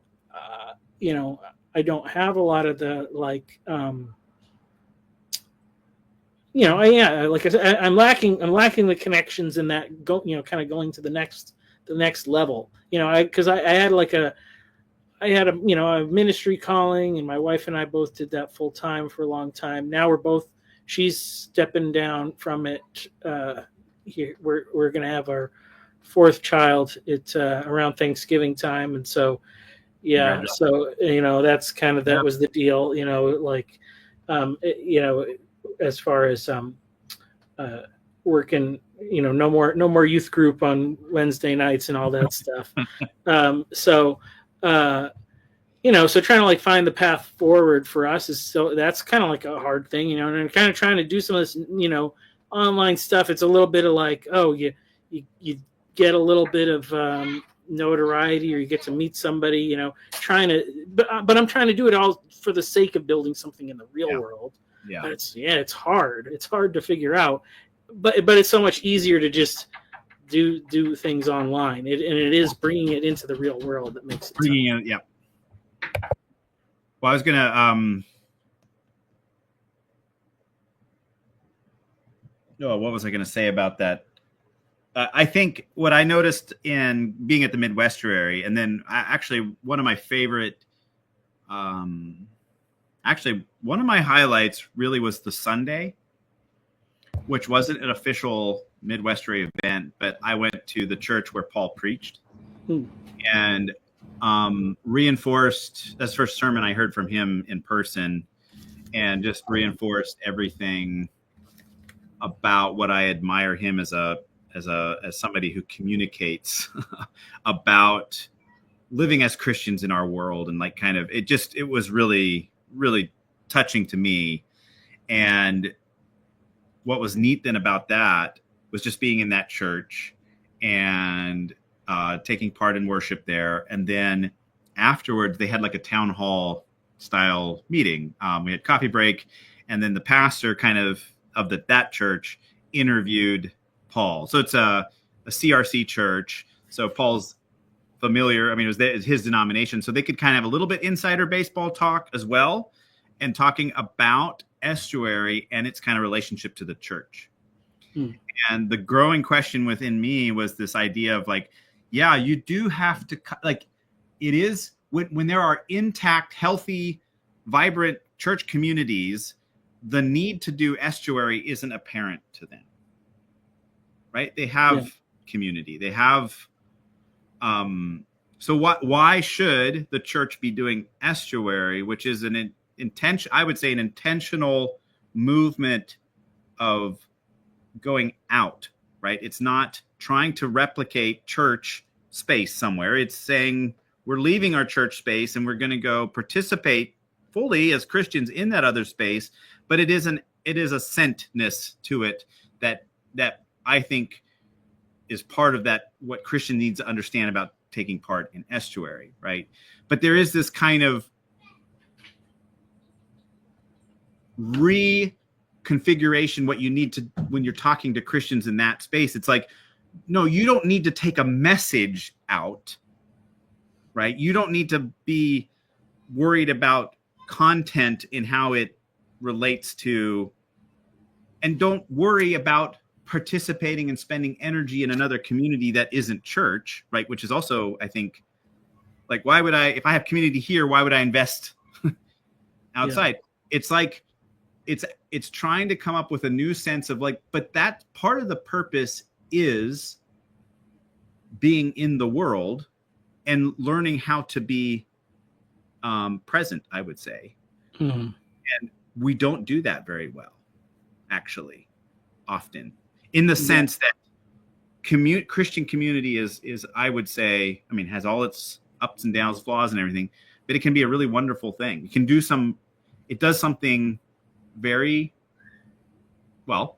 have a lot of the like, like I said, I'm lacking the connections in that kind of going to the next level. Because I had a ministry calling, and my wife and I both did that full time for a long time. Now she's stepping down from it. Here we're going to have our fourth child around Thanksgiving time, and so so that's kind of that was the deal. Like as far as working, no more youth group on Wednesday nights and all that stuff. So trying to like find the path forward for us that's kind of like a hard thing, and I'm kind of trying to do some of this, online stuff. It's a little bit of like, you get a little bit of notoriety, or you get to meet somebody, but I'm trying to do it all for the sake of building something in the real world. Yeah. But it's hard. It's hard to figure out, but it's so much easier to just do things online. And it is bringing it into the real world that makes it bringing it. Yeah. Well, I was gonna what was I gonna say about that? I think what I noticed in being at the Midwestuary, and then actually one of my favorite, one of my highlights really was the Sunday, which wasn't an official Midwestuary event, but I went to the church where Paul preached, and reinforced. That's the first sermon I heard from him in person, and just reinforced everything about what I admire him as somebody who communicates about living as Christians in our world, and like kind of it was really, really touching to me. And what was neat then about that was just being in that church and taking part in worship there. And then afterwards, they had like a town hall style meeting. We had coffee break, and then the pastor of that church interviewed Paul. So it's a CRC church. So Paul's familiar. I mean, it was his denomination. So they could kind of have a little bit insider baseball talk as well, and talking about Estuary and its kind of relationship to the church. And the growing question within me was this idea of like, yeah, you do have to, like, it is when there are intact, healthy, vibrant church communities, the need to do Estuary isn't apparent to them, right? They have community. They have, so why should the church be doing Estuary, which is an intentional movement of going out, right? It's not trying to replicate church space somewhere. It's saying we're leaving our church space and we're going to go participate fully as Christians in that other space. But it is a sentness to it that I think is part of that, what Christian needs to understand about taking part in Estuary, right? But there is this kind of reconfiguration, what you need to, when you're talking to Christians in that space. It's like, no, you don't need to take a message out, right? You don't need to be worried about content in how it relates to, and don't worry about participating and spending energy in another community that isn't church, right? Which is also, I think, like, why would I, if I have community here, why would I invest outside? Yeah. It's like, it's trying to come up with a new sense of like, but that part of the purpose is being in the world and learning how to be present, I would say. Mm-hmm. And we don't do that very well, actually, often, in the sense that Christian community is, I would say, I mean, has all its ups and downs, flaws and everything, but it can be a really wonderful thing. It does something very well,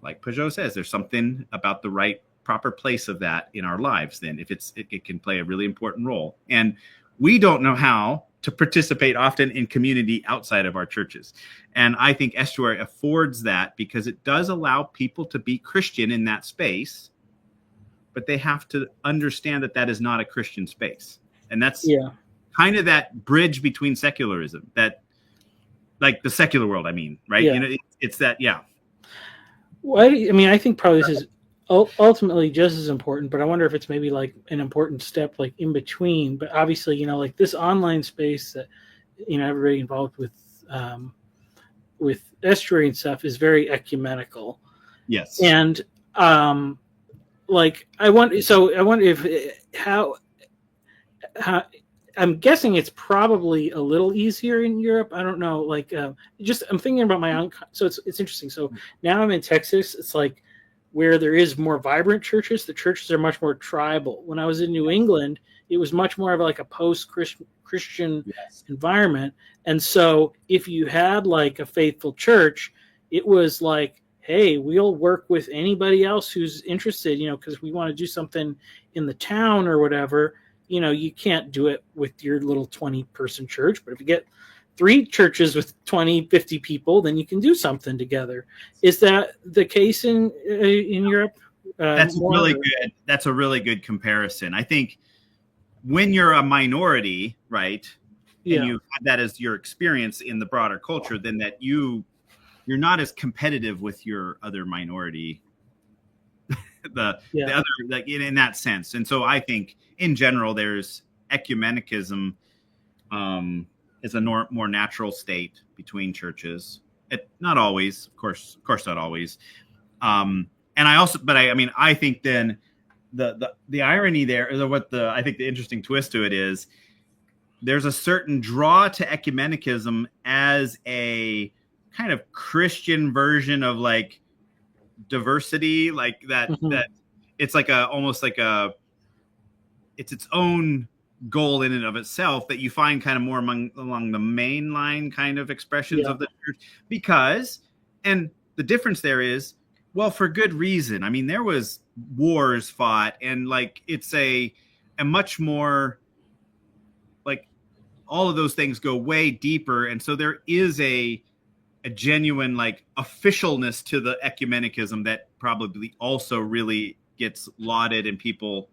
like Peugeot says, there's something about the right proper place of that in our lives. Then if it can play a really important role. And we don't know how to participate often in community outside of our churches. And I think Estuary affords that because it does allow people to be Christian in that space, but they have to understand that that is not a Christian space. And that's kind of that bridge between secularism, that like the secular world, I mean, right? Yeah. You know, it's that, yeah. Well, I mean, I think probably this is ultimately just as important, but I wonder if it's maybe like an important step like in between. But obviously, you know, like this online space that, you know, everybody involved with Estuary and stuff is very ecumenical. Yes. And like I wonder if how I'm guessing it's probably a little easier in Europe. I don't know. Like, I'm thinking about my own. So it's interesting. So now I'm in Texas. It's like where there is more vibrant churches. The churches are much more tribal. When I was in New England, it was much more of like a post-Christian environment. And so if you had like a faithful church, it was like, hey, we'll work with anybody else who's interested, you know, because we want to do something in the town or whatever. You know, you can't do it with your little 20-person church, but if you get 3 churches with 20, 50 people, then you can do something together. Is that the case in Europe? That's really good. That's a really good comparison. I think when you're a minority, right, and you have that as your experience in the broader culture, then that you're not as competitive with your other minority. the other, like in that sense. And so I think in general there's ecumenicism is a more natural state between churches. Not always, of course not always. And I think then the irony there is I think the interesting twist to it is there's a certain draw to ecumenicism as a kind of Christian version of like diversity, like that that it's like it's its own goal in and of itself that you find kind of more along the mainline kind of expressions of the church, because, and the difference there is, well, for good reason. I mean, there was wars fought, and like it's a much more like all of those things go way deeper, and so there is a genuine like officialness to the ecumenicism that probably also really gets lauded and people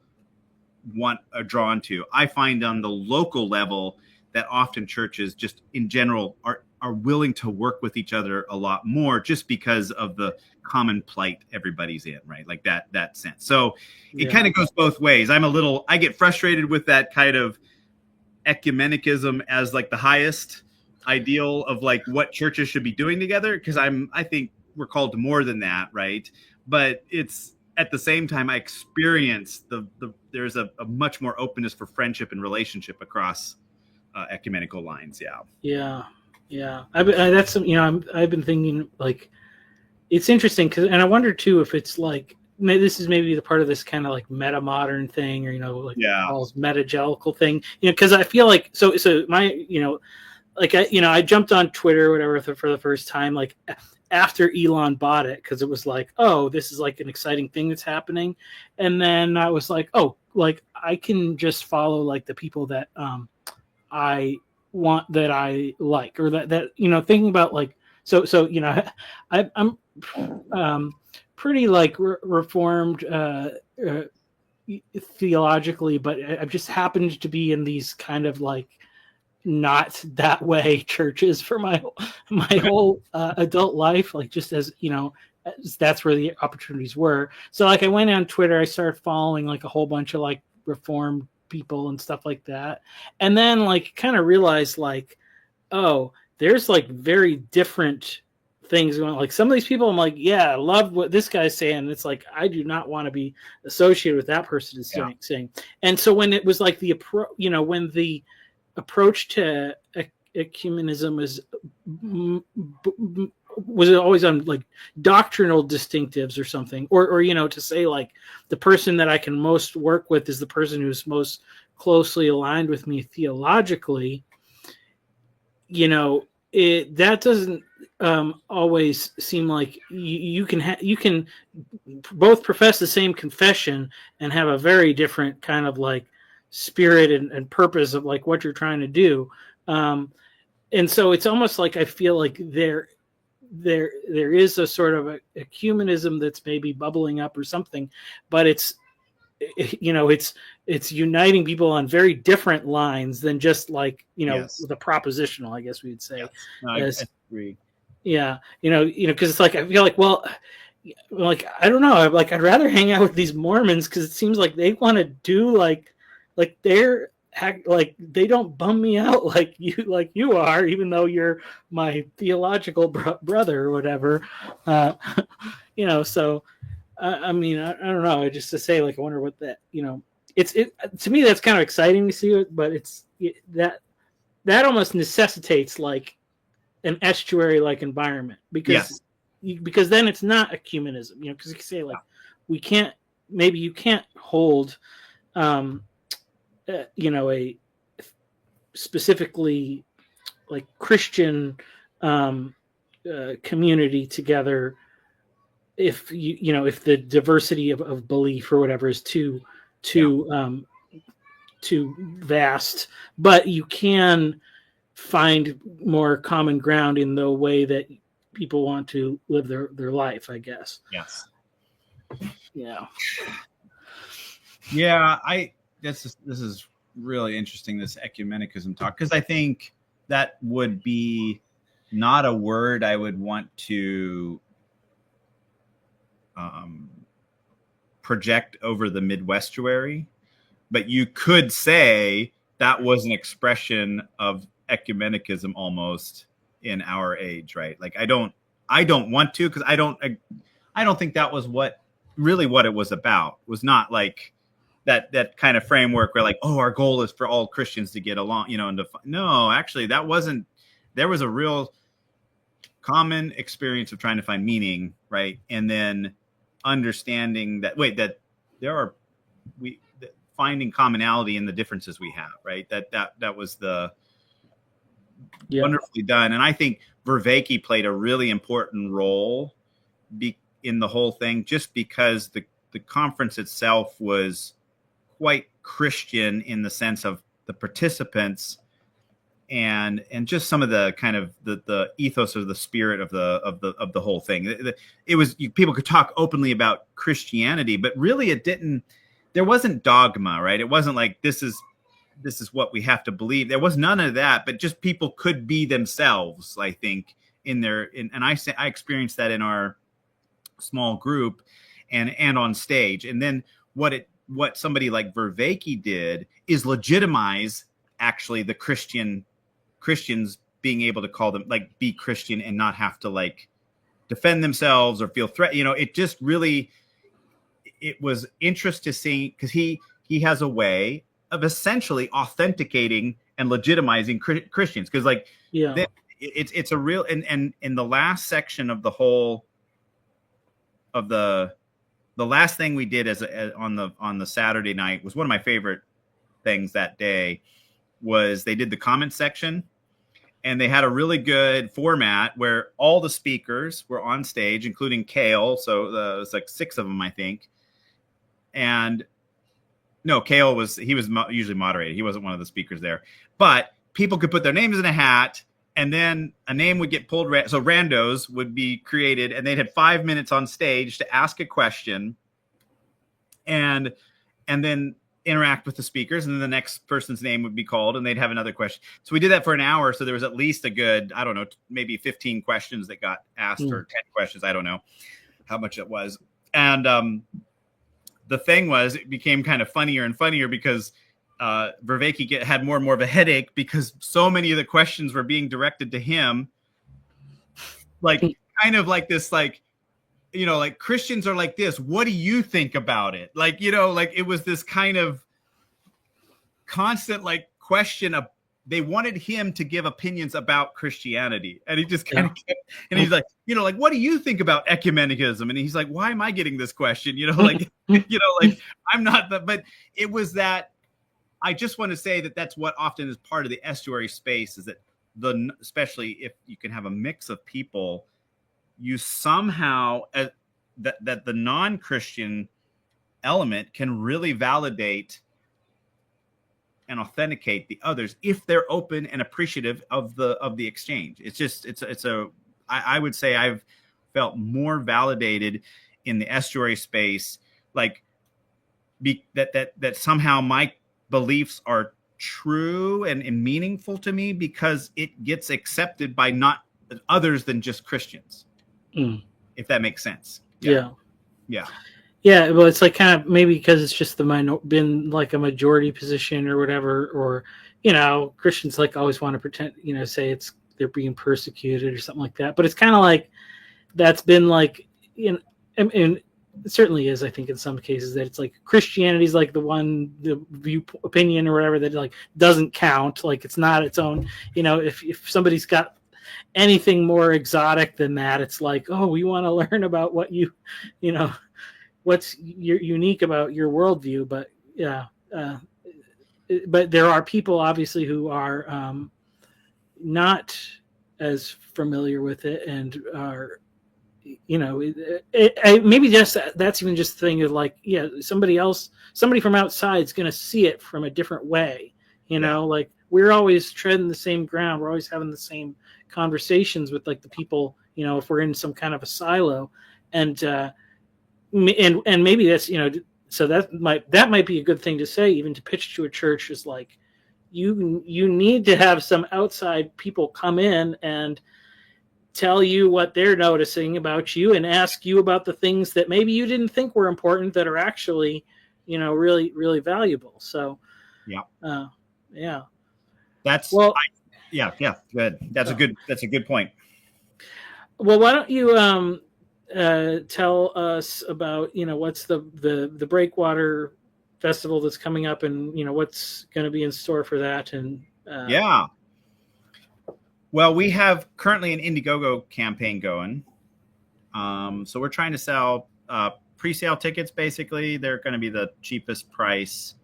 are drawn to. I find on the local level that often churches just in general are willing to work with each other a lot more just because of the common plight everybody's in, right? Like that sense. So it kind of goes both ways. I get frustrated with that kind of ecumenicism as like the highest ideal of like what churches should be doing together, because I think we're called to more than that, right? But it's at the same time I experience there's a much more openness for friendship and relationship across ecumenical lines. That's, you know, I've been thinking like it's interesting and I wonder too if it's like this is maybe the part of this kind of like meta modern thing, or you know, like Paul's metagelical thing, you know, because I feel like so my, you know, like I jumped on Twitter or whatever for the first time, like after Elon bought it, because it was like, oh, this is like an exciting thing that's happening, and then I was like, oh, like I can just follow like the people that I want, that I like, or that you know, thinking about like so you know, I'm pretty like reformed theologically, but I've just happened to be in these kind of like not that way churches for my whole adult life, like just as, you know, that's where the opportunities were. So like I went on Twitter, I started following like a whole bunch of like reformed people and stuff like that, and then like kind of realized like, oh, there's like very different things going. Like some of these people, I'm like, yeah, I love what this guy's saying. And it's like I do not want to be associated with that person is saying. And so when it was like when the approach to ecumenism was always on like doctrinal distinctives or something, or to say like the person that I can most work with is the person who's most closely aligned with me theologically. That doesn't always seem like you can both profess the same confession and have a very different kind of like spirit and purpose of like what you're trying to do. And so it's almost like I feel like there is a sort of ecumenism that's maybe bubbling up or something, but it's uniting people on very different lines than just like the propositional, I guess we'd say. Yes. No, I agree. Yeah, because it's like I feel like, well, like I don't know, like I'd rather hang out with these Mormons because it seems like they want to do like they're like they don't bum me out like you are, even though you're my theological brother or whatever. So I mean, I don't know. Just to say, like, I wonder what that, it's to me that's kind of exciting to see it, but that almost necessitates like an estuary like environment because then it's not ecumenism, because you can say like you can't hold a specifically like Christian community together if if the diversity of belief or whatever is too vast, but you can find more common ground in the way that people want to live their life, I guess. Yes. Yeah. This is really interesting, this ecumenicism talk, because I think that would be not a word I would want to project over the Midwestuary, but you could say that was an expression of ecumenicism almost in our age, right? Like I don't want to, because I don't think that was what it was about. It was not like that kind of framework where like, oh, our goal is for all Christians to get along, no, actually that wasn't. There was a real common experience of trying to find meaning, right? And then understanding that finding commonality in the differences we have, right? That was the wonderfully done. And I think Vervaeke played a really important role in the whole thing, just because the conference itself was quite Christian in the sense of the participants and just some of the kind of the ethos or the spirit of the whole thing. It was, people could talk openly about Christianity, but really there wasn't dogma, right? It wasn't like this is what we have to believe. There was none of that, but just people could be themselves, I think, and I experienced that in our small group and on stage. And then what somebody like Vervaeke did is legitimize actually the Christians being able to call them, like, be Christian and not have to like defend themselves or feel threatened. It just really, it was interesting because he has a way of essentially authenticating and legitimizing Christians. Because like, it's a real, and in the last section of the whole of the last thing we did on the Saturday night was one of my favorite things that day. Was they did the comment section, and they had a really good format where all the speakers were on stage, including Kale. So it was like 6 of them, I think. And no, Kale was usually moderated. He wasn't one of the speakers there, but people could put their names in a hat, and then a name would get pulled. So randos would be created, and they'd have 5 minutes on stage to ask a question, and then interact with the speakers, and then the next person's name would be called, and they'd have another question. So we did that for an hour. So there was at least a good, I don't know, maybe 15 questions that got asked, or 10 questions, I don't know. how much it was. And the thing was, it became kind of funnier and funnier because Vervaeke had more and more of a headache because so many of the questions were being directed to him, like kind of like this, like, you know, like Christians are like this. What do you think about it? Like, you know, like it was this kind of constant like question of, they wanted him to give opinions about Christianity. And he just kind of kept, and he's like, you know, like, what do you think about ecumenism? And he's like, why am I getting this question? You know, like, you know, like I'm not the, but it was that, I just want to say that that's what often is part of the estuary space, is that especially if you can have a mix of people, you somehow, that the non-Christian element can really validate and authenticate the others if they're open and appreciative of the exchange. It's just, I would say I've felt more validated in the estuary space, like that somehow my beliefs are true and meaningful to me because it gets accepted by not others than just Christians. If that makes sense. Yeah. Well, it's like kind of maybe because it's just been like a majority position or whatever, or, you know, Christians like always want to pretend, you know, say they're being persecuted or something like that. But it's kind of like that's been like, you know, and it certainly is, I think, in some cases, that it's like Christianity's like the view opinion or whatever that like doesn't count. Like it's not its own, you know, if somebody's got anything more exotic than that, it's like, oh, we want to learn about what you know, what's unique about your worldview. But yeah, but there are people obviously who are not as familiar with it and are, you know, maybe just that's even just the thing of like, yeah, somebody from outside is going to see it from a different way, you know, like we're always treading the same ground, we're always having the same conversations with like the people, you know, if we're in some kind of a silo, and maybe that's, you know, so that might be a good thing to say, even to pitch to a church, is like you need to have some outside people come in and tell you what they're noticing about you and ask you about the things that maybe you didn't think were important that are actually, you know, really, really valuable. So that's, well, good. That's a good point. Well, why don't you tell us about, you know, what's the Breakwater festival that's coming up, and, you know, what's going to be in store for that. And well, we have currently an Indiegogo campaign going. So we're trying to sell pre-sale tickets. Basically, they're going to be the cheapest price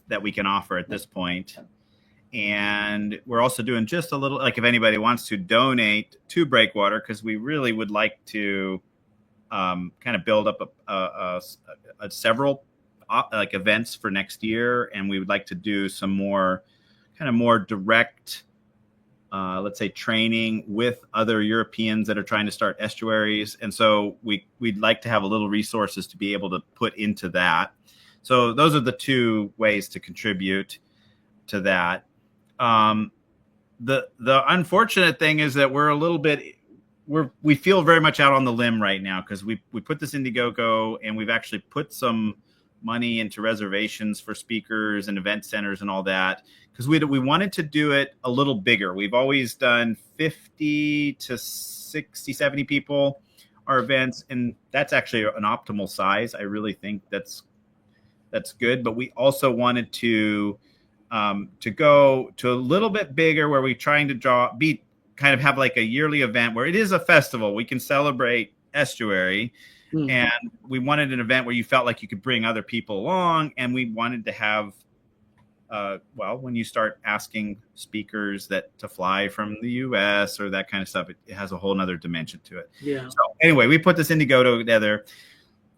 that we can offer at this point. And we're also doing just a little, like, if anybody wants to donate to Breakwater, because we really would like to kind of build up a several like events for next year, and we would like to do some more direct, let's say, training with other Europeans that are trying to start estuaries. And so we'd like to have a little resources to be able to put into that. So those are the two ways to contribute to that. The unfortunate thing is that we feel very much out on the limb right now, because we put this Indiegogo, and we've actually put some money into reservations for speakers and event centers and all that, because we wanted to do it a little bigger. We've always done 50 to 60, 70 people, our events, and that's actually an optimal size. I really think that's good. But we also wanted to go to a little bit bigger, where we're trying to kind of have like a yearly event where it is a festival. We can celebrate estuary. And we wanted an event where you felt like you could bring other people along. And we wanted to have, when you start asking speakers to fly from the US or that kind of stuff, it has a whole nother dimension to it. Yeah. So anyway, we put this Indiegogo together.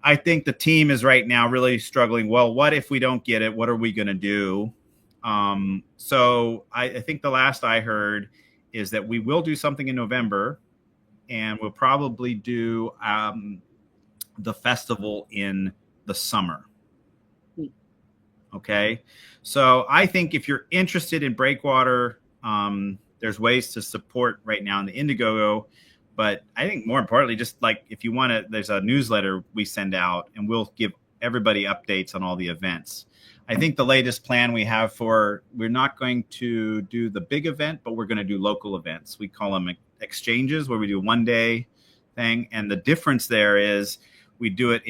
I think the team is right now really struggling. Well, what if we don't get it? What are we going to do? So I think the last I heard is that we will do something in November, and we'll probably do the festival in the summer. Okay. So I think if you're interested in Breakwater, there's ways to support right now in the Indiegogo. But I think more importantly, just like if you want to, there's a newsletter we send out, and we'll give everybody updates on all the events. I think the latest plan we have we're not going to do the big event, but we're going to do local events. We call them exchanges, where we do one day thing. And the difference there is we do it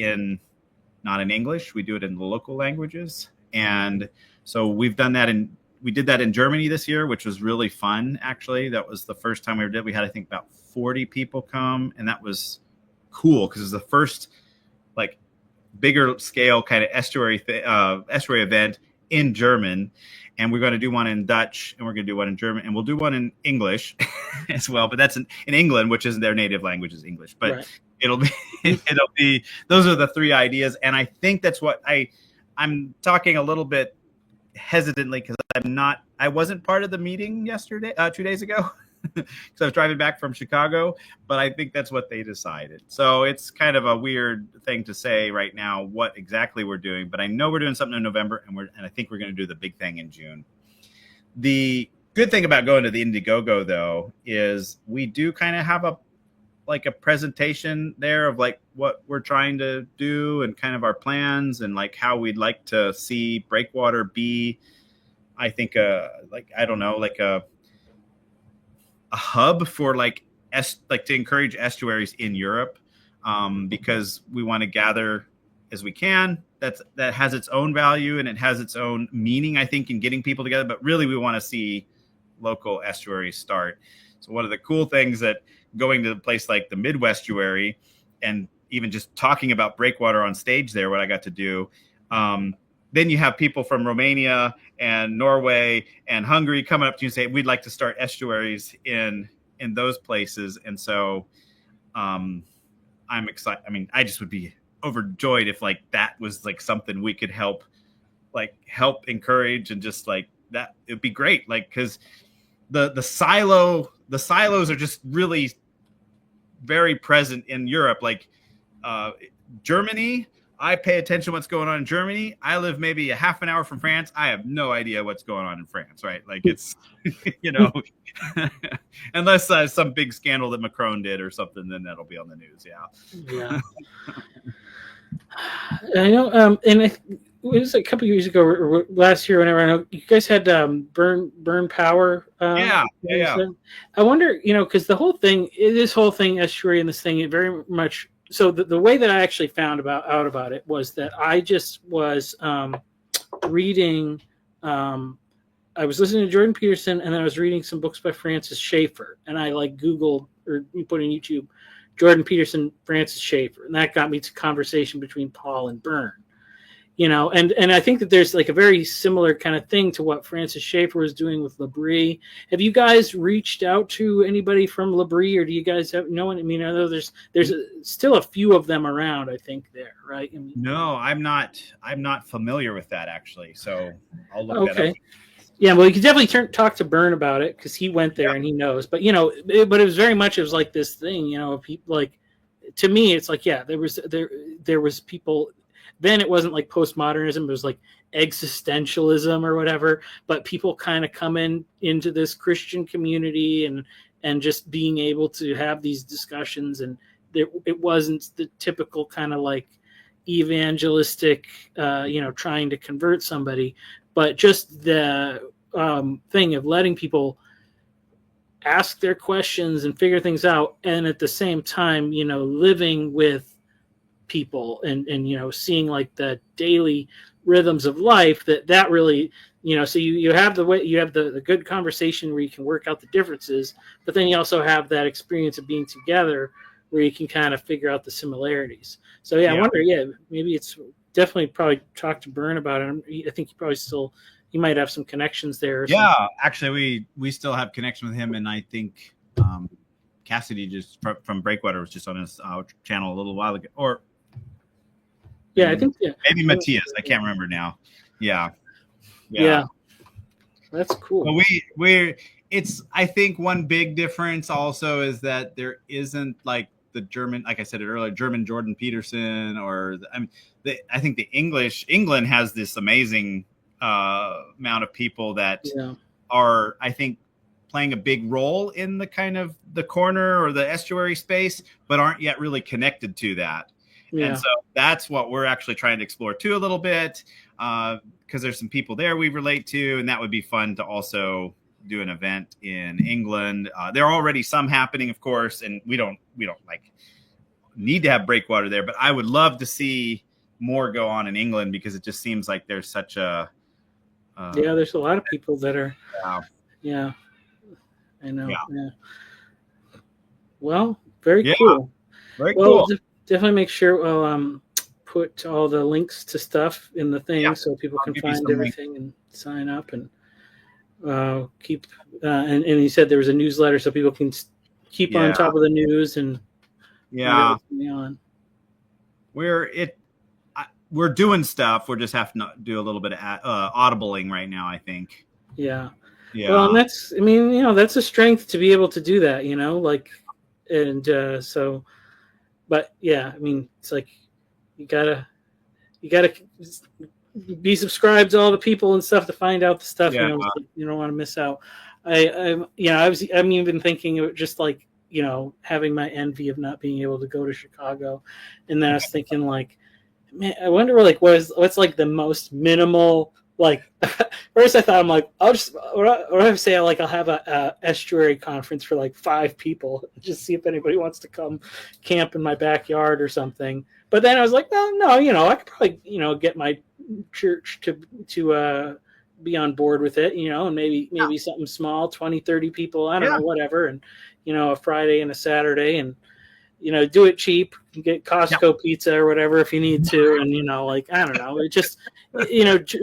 not in English, we do it in the local languages. And so we did that in Germany this year, which was really fun. Actually, that was the first time we ever did. We had, I think, about 40 people come, and that was cool because it was the first like bigger scale kind of estuary event in German. And we're going to do one in Dutch, and we're going to do one in German, and we'll do one in English as well. But that's in England, which isn't their native language, is English. But right. it'll be those are the three ideas, and I think that's what I'm talking a little bit hesitantly because I wasn't part of the meeting yesterday, 2 days ago, because I was driving back from Chicago. But I think that's what they decided. So it's kind of a weird thing to say right now what exactly we're doing. But I know we're doing something in November, and I think we're going to do the big thing in June. The good thing about going to the Indiegogo, though, is we do kind of have a presentation there of like what we're trying to do and kind of our plans and like how we'd like to see Breakwater be, I think, like a hub for to encourage estuaries in Europe, because we want to gather as we can. That has its own value and it has its own meaning, I think, in getting people together. But really, we want to see local estuaries start. So one of the cool things that going to a place like the Midwestuary and even just talking about Breakwater on stage there, what I got to do, then you have people from Romania and Norway and Hungary coming up to you and say, we'd like to start estuaries in those places. And so I'm excited. I mean, I just would be overjoyed if like that was like something we could help encourage, and just like that, it'd be great. Like, because the silos are just really very present in Europe. Like Germany, I pay attention to what's going on in Germany. I live maybe a half an hour from France. I have no idea what's going on in France, right? Like it's, unless some big scandal that Macron did or something, then that'll be on the news. Yeah. I know. And it was a couple of years ago, or last year, whenever, I know you guys had burn power. Yeah. I wonder, because this whole thing, estuary and this thing, it very much. So the way that I actually found out about it was that I just was reading. I was listening to Jordan Peterson, and then I was reading some books by Francis Schaeffer, and I Googled or put in YouTube Jordan Peterson, Francis Schaeffer, and that got me to conversation between Paul and Byrne. And I think that there's like a very similar kind of thing to what Francis Schaeffer was doing with L'Abri. Have you guys reached out to anybody from L'Abri, or do you guys have no one? I mean, I know there's still a few of them around, I think, there, right? I mean, no, I'm not familiar with that, actually. So I'll look that up. Yeah, well, you can definitely talk to Byrne about it because he went there and he knows. But but it was very much, it was like this thing, people like, to me, it's like, yeah, there was people. Then it wasn't like postmodernism; it was like existentialism or whatever. But people kind of come into this Christian community and just being able to have these discussions, and it wasn't the typical kind of like evangelistic, trying to convert somebody, but just the thing of letting people ask their questions and figure things out, and at the same time, living with people and seeing like the daily rhythms of life that really, so you have the good conversation where you can work out the differences, but then you also have that experience of being together where you can kind of figure out the similarities. So I wonder, maybe it's definitely probably talk to Byrne about it. I think he might have some connections there. Actually we still have connection with him, and I think Cassidy just from Breakwater was just on his channel a little while ago, or I think maybe Matthias. I can't remember now. Yeah, that's cool. But I think one big difference also is that there isn't like the German, like I said it earlier, German Jordan Peterson, I think England has this amazing amount of people that are, I think, playing a big role in the kind of the corner or the estuary space, but aren't yet really connected to that. Yeah. And so that's what we're actually trying to explore too a little bit, because there's some people there we relate to, and that would be fun to also do an event in England. There are already some happening, of course, and we don't like need to have Breakwater there, but I would love to see more go on in England, because it just seems like there's such a there's a lot of people that are yeah. I know. Yeah. Well, very Yeah. cool. Very Well, cool. Definitely make sure we'll put all the links to stuff in the thing, Yeah. so people I'll can give you find some everything and sign up, and keep. And you said there was a newsletter, so people can keep on top of the news and yeah. on. We're doing stuff. We're just having to do a little bit of audibling right now, I think. Yeah. Yeah. Well, and that's, I mean, that's a strength to be able to do that, like, and so, but yeah, I mean, it's like you gotta be subscribed to all the people and stuff to find out the stuff. Yeah. You don't want to miss out. I'm even thinking of just like, having my envy of not being able to go to Chicago, and then I was thinking like, man, I wonder what's like the most minimal, like. First, I thought, I'm like, I'll just, or I say, like, I'll have a estuary conference for like 5 people, just see if anybody wants to come camp in my backyard or something. But then I was like, no, I could probably, get my church to be on board with it, and maybe something small, 20, 30 people, I don't know, whatever, and a Friday and a Saturday, and do it cheap, get Costco pizza or whatever if you need to, and like, I don't know, it just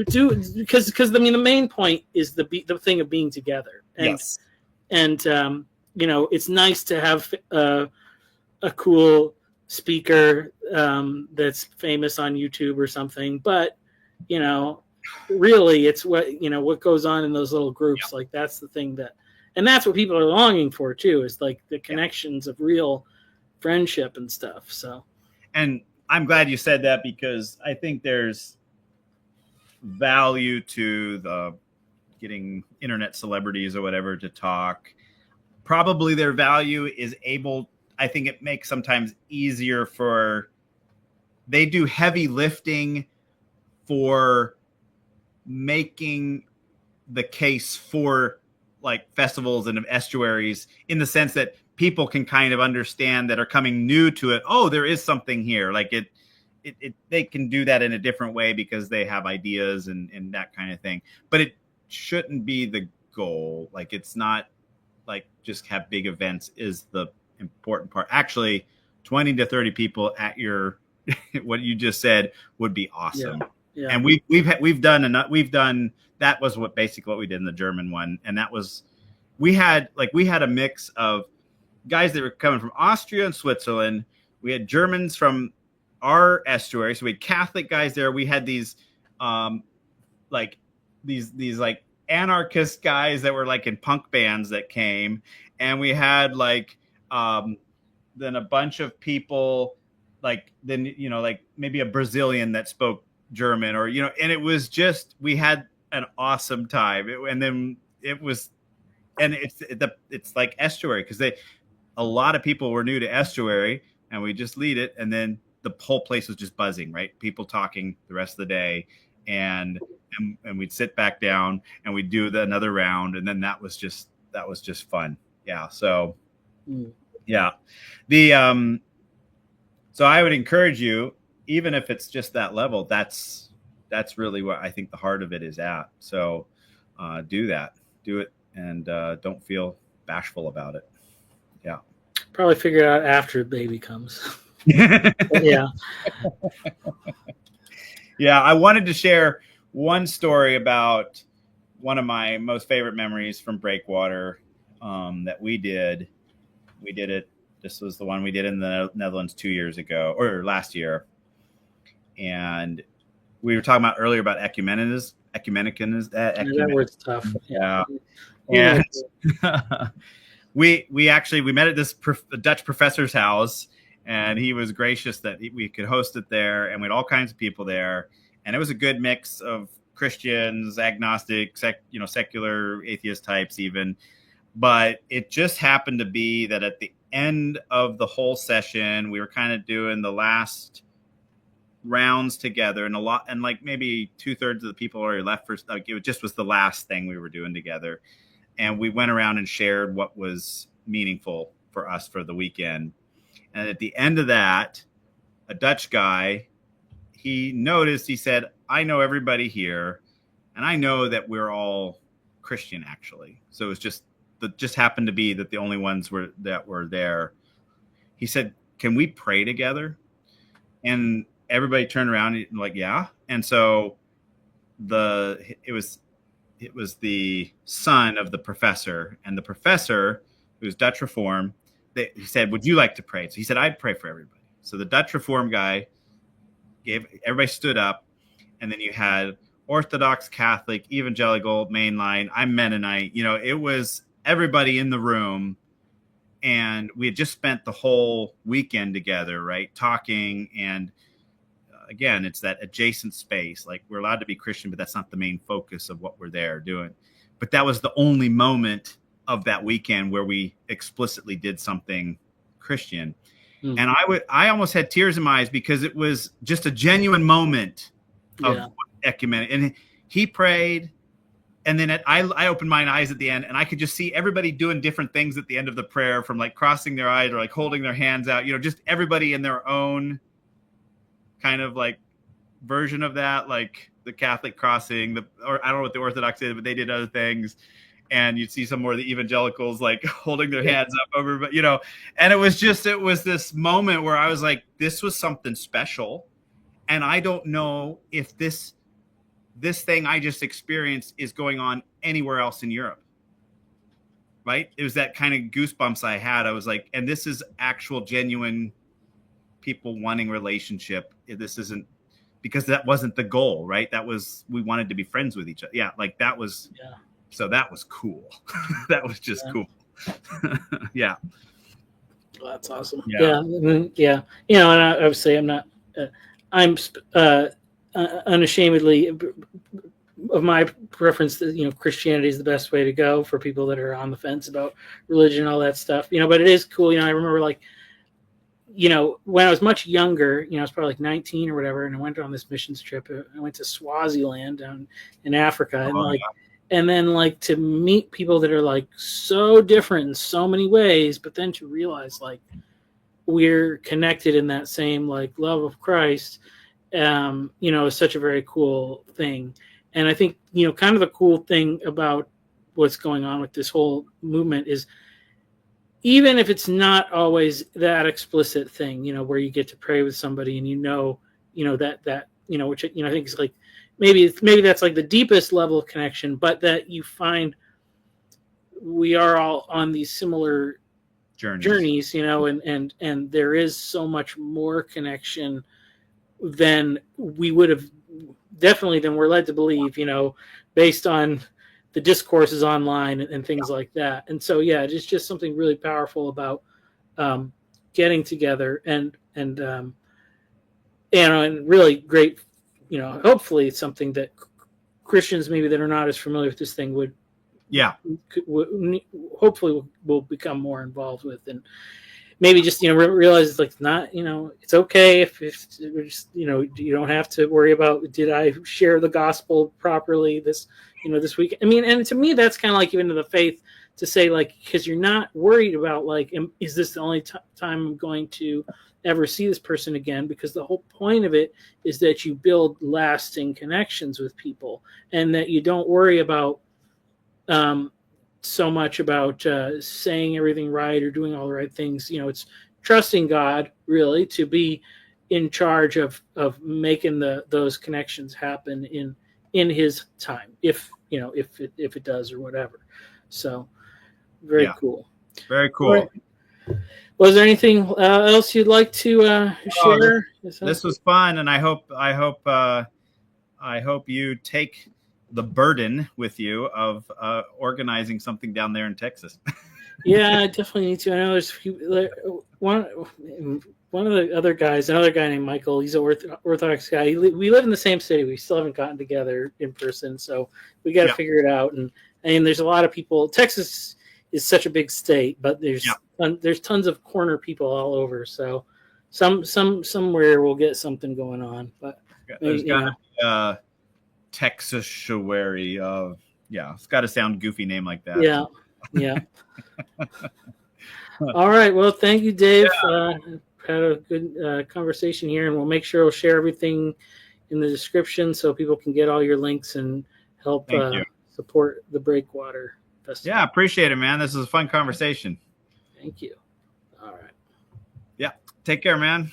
do, because I mean the main point is the thing of being together, and it's nice to have a cool speaker that's famous on YouTube or something, but really it's what goes on in those little groups, like that's the thing and that's what people are longing for too, is like the connections of real friendship and stuff. So, and I'm glad you said that, because I think there's value to the getting internet celebrities or whatever to talk. Probably their value is I think it makes sometimes easier they do heavy lifting for making the case for like festivals and estuaries, in the sense that people can kind of understand, that are coming new to it. Oh, there is something here. Like they can do that in a different way because they have ideas and that kind of thing. But it shouldn't be the goal. Like, it's not like just have big events is the important part. Actually, 20 to 30 people at your, what you just said would be awesome. Yeah. And we've done, that was basically what we did in the German one. And that was, we had a mix of guys that were coming from Austria and Switzerland. We had Germans from our estuary, so we had Catholic guys there. We had these these anarchist guys that were like in punk bands that came, and we had then a bunch of people like maybe a Brazilian that spoke German, or and it was just, we had an awesome time. It's like estuary, because a lot of people were new to estuary, and we just lead it, and then the whole place was just buzzing, right? People talking the rest of the day, and we'd sit back down and we'd do another round, and then that was just fun. Yeah. So yeah, so I would encourage you, even if it's just that level, that's really what I think the heart of it is at. So do it, and don't feel bashful about it. Yeah. Probably figure it out after the baby comes. Yeah. Yeah. I wanted to share one story about one of my most favorite memories from Breakwater that we did. We did it. This was the one we did in the Netherlands 2 years ago, or last year. And we were talking about earlier about ecumenism. That word's tough. Yeah. And we met at this Dutch professor's house, and he was gracious that we could host it there, and we had all kinds of people there, and it was a good mix of Christians, agnostic, secular, atheist types even. But it just happened to be that at the end of the whole session, we were kind of doing the last rounds together, and like maybe 2/3 of the people already left for, like, it just was the last thing we were doing together. And we went around and shared what was meaningful for us for the weekend. And at the end of that, a Dutch guy, he noticed, he said, I know everybody here, and I know that we're all Christian, actually. So it was just happened to be that the only ones were there. He said, can we pray together? And everybody turned around and like, yeah. And so it was the son of the professor, and the professor, who was Dutch Reform, he said, would you like to pray? So he said, I'd pray for everybody. So the Dutch Reform guy everybody stood up, and then you had Orthodox, Catholic, Evangelical, Mainline, I'm Mennonite. It was everybody in the room, and we had just spent the whole weekend together, right, talking. And again, it's that adjacent space. Like, we're allowed to be Christian, but that's not the main focus of what we're there doing. But that was the only moment of that weekend where we explicitly did something Christian. And I almost had tears in my eyes, because it was just a genuine moment of ecumenic. And he prayed, and then I opened my eyes at the end, and I could just see everybody doing different things at the end of the prayer, from like crossing their eyes or like holding their hands out, just everybody in their own kind of like version of that, like the Catholic crossing, or I don't know what the Orthodox did, but they did other things. And you'd see some more of the evangelicals like holding their hands up over, but and it was this moment where I was like, this was something special. And I don't know if this thing I just experienced is going on anywhere else in Europe. Right? It was that kind of goosebumps I had. I was like, and this is actual, genuine people wanting relationship. This isn't, because that wasn't the goal, right? We wanted to be friends with each other. Yeah. Like that was, so that was cool. That was just cool. Yeah. Well, that's awesome. Yeah. Yeah. And I would say I'm unashamedly of my preference that, Christianity is the best way to go for people that are on the fence about religion, all that stuff, but it is cool. I remember like, when I was much younger, I was probably like 19 or whatever, and I went on this missions trip. I went to Swaziland down in Africa, and then like to meet people that are like so different in so many ways, but then to realize like we're connected in that same like love of Christ, is such a very cool thing. And I think, kind of the cool thing about what's going on with this whole movement is, even if it's not always that explicit thing, where you get to pray with somebody and that which I think is like maybe that's like the deepest level of connection, but that you find we are all on these similar journeys, and there is so much more connection than we would have than we're led to believe, based on the discourses online and things like that. And so, it's just something really powerful about getting together and really great, hopefully it's something that Christians maybe that are not as familiar with this thing would hopefully will become more involved with, and maybe just realize it's like not it's okay if just, you don't have to worry about, did I share the gospel properly this week. I mean, and to me that's kind of like even to the faith, to say like, because you're not worried about like, is this the only time I'm going to ever see this person again, because the whole point of it is that you build lasting connections with people, and that you don't worry about so much about saying everything right or doing all the right things. It's trusting God really to be in charge of making those connections happen in His time, if it does or whatever. So very cool. Very cool. Right. Was there anything else you'd like to share? This was fun, and I hope you take the burden with you of organizing something down there in Texas. Yeah, I definitely need to. I know there's one of the other guys, another guy named Michael. He's an Orthodox guy. We live in the same city. We still haven't gotten together in person, so we got to figure it out. And there's a lot of people. Texas is such a big state, but Yeah. there's tons of corner people all over. So somewhere we'll get something going on. But There's maybe, got to be a Texas-uary. Yeah, it's got to sound goofy name like that. yeah, yeah. All right. Well, thank you, Dave. Had a good conversation here, and we'll make sure we'll share everything in the description so people can get all your links and help Thank you. support the Breakwater Festival. Yeah, appreciate it, man. This is a fun conversation. Thank you. All right. Yeah. Take care, man.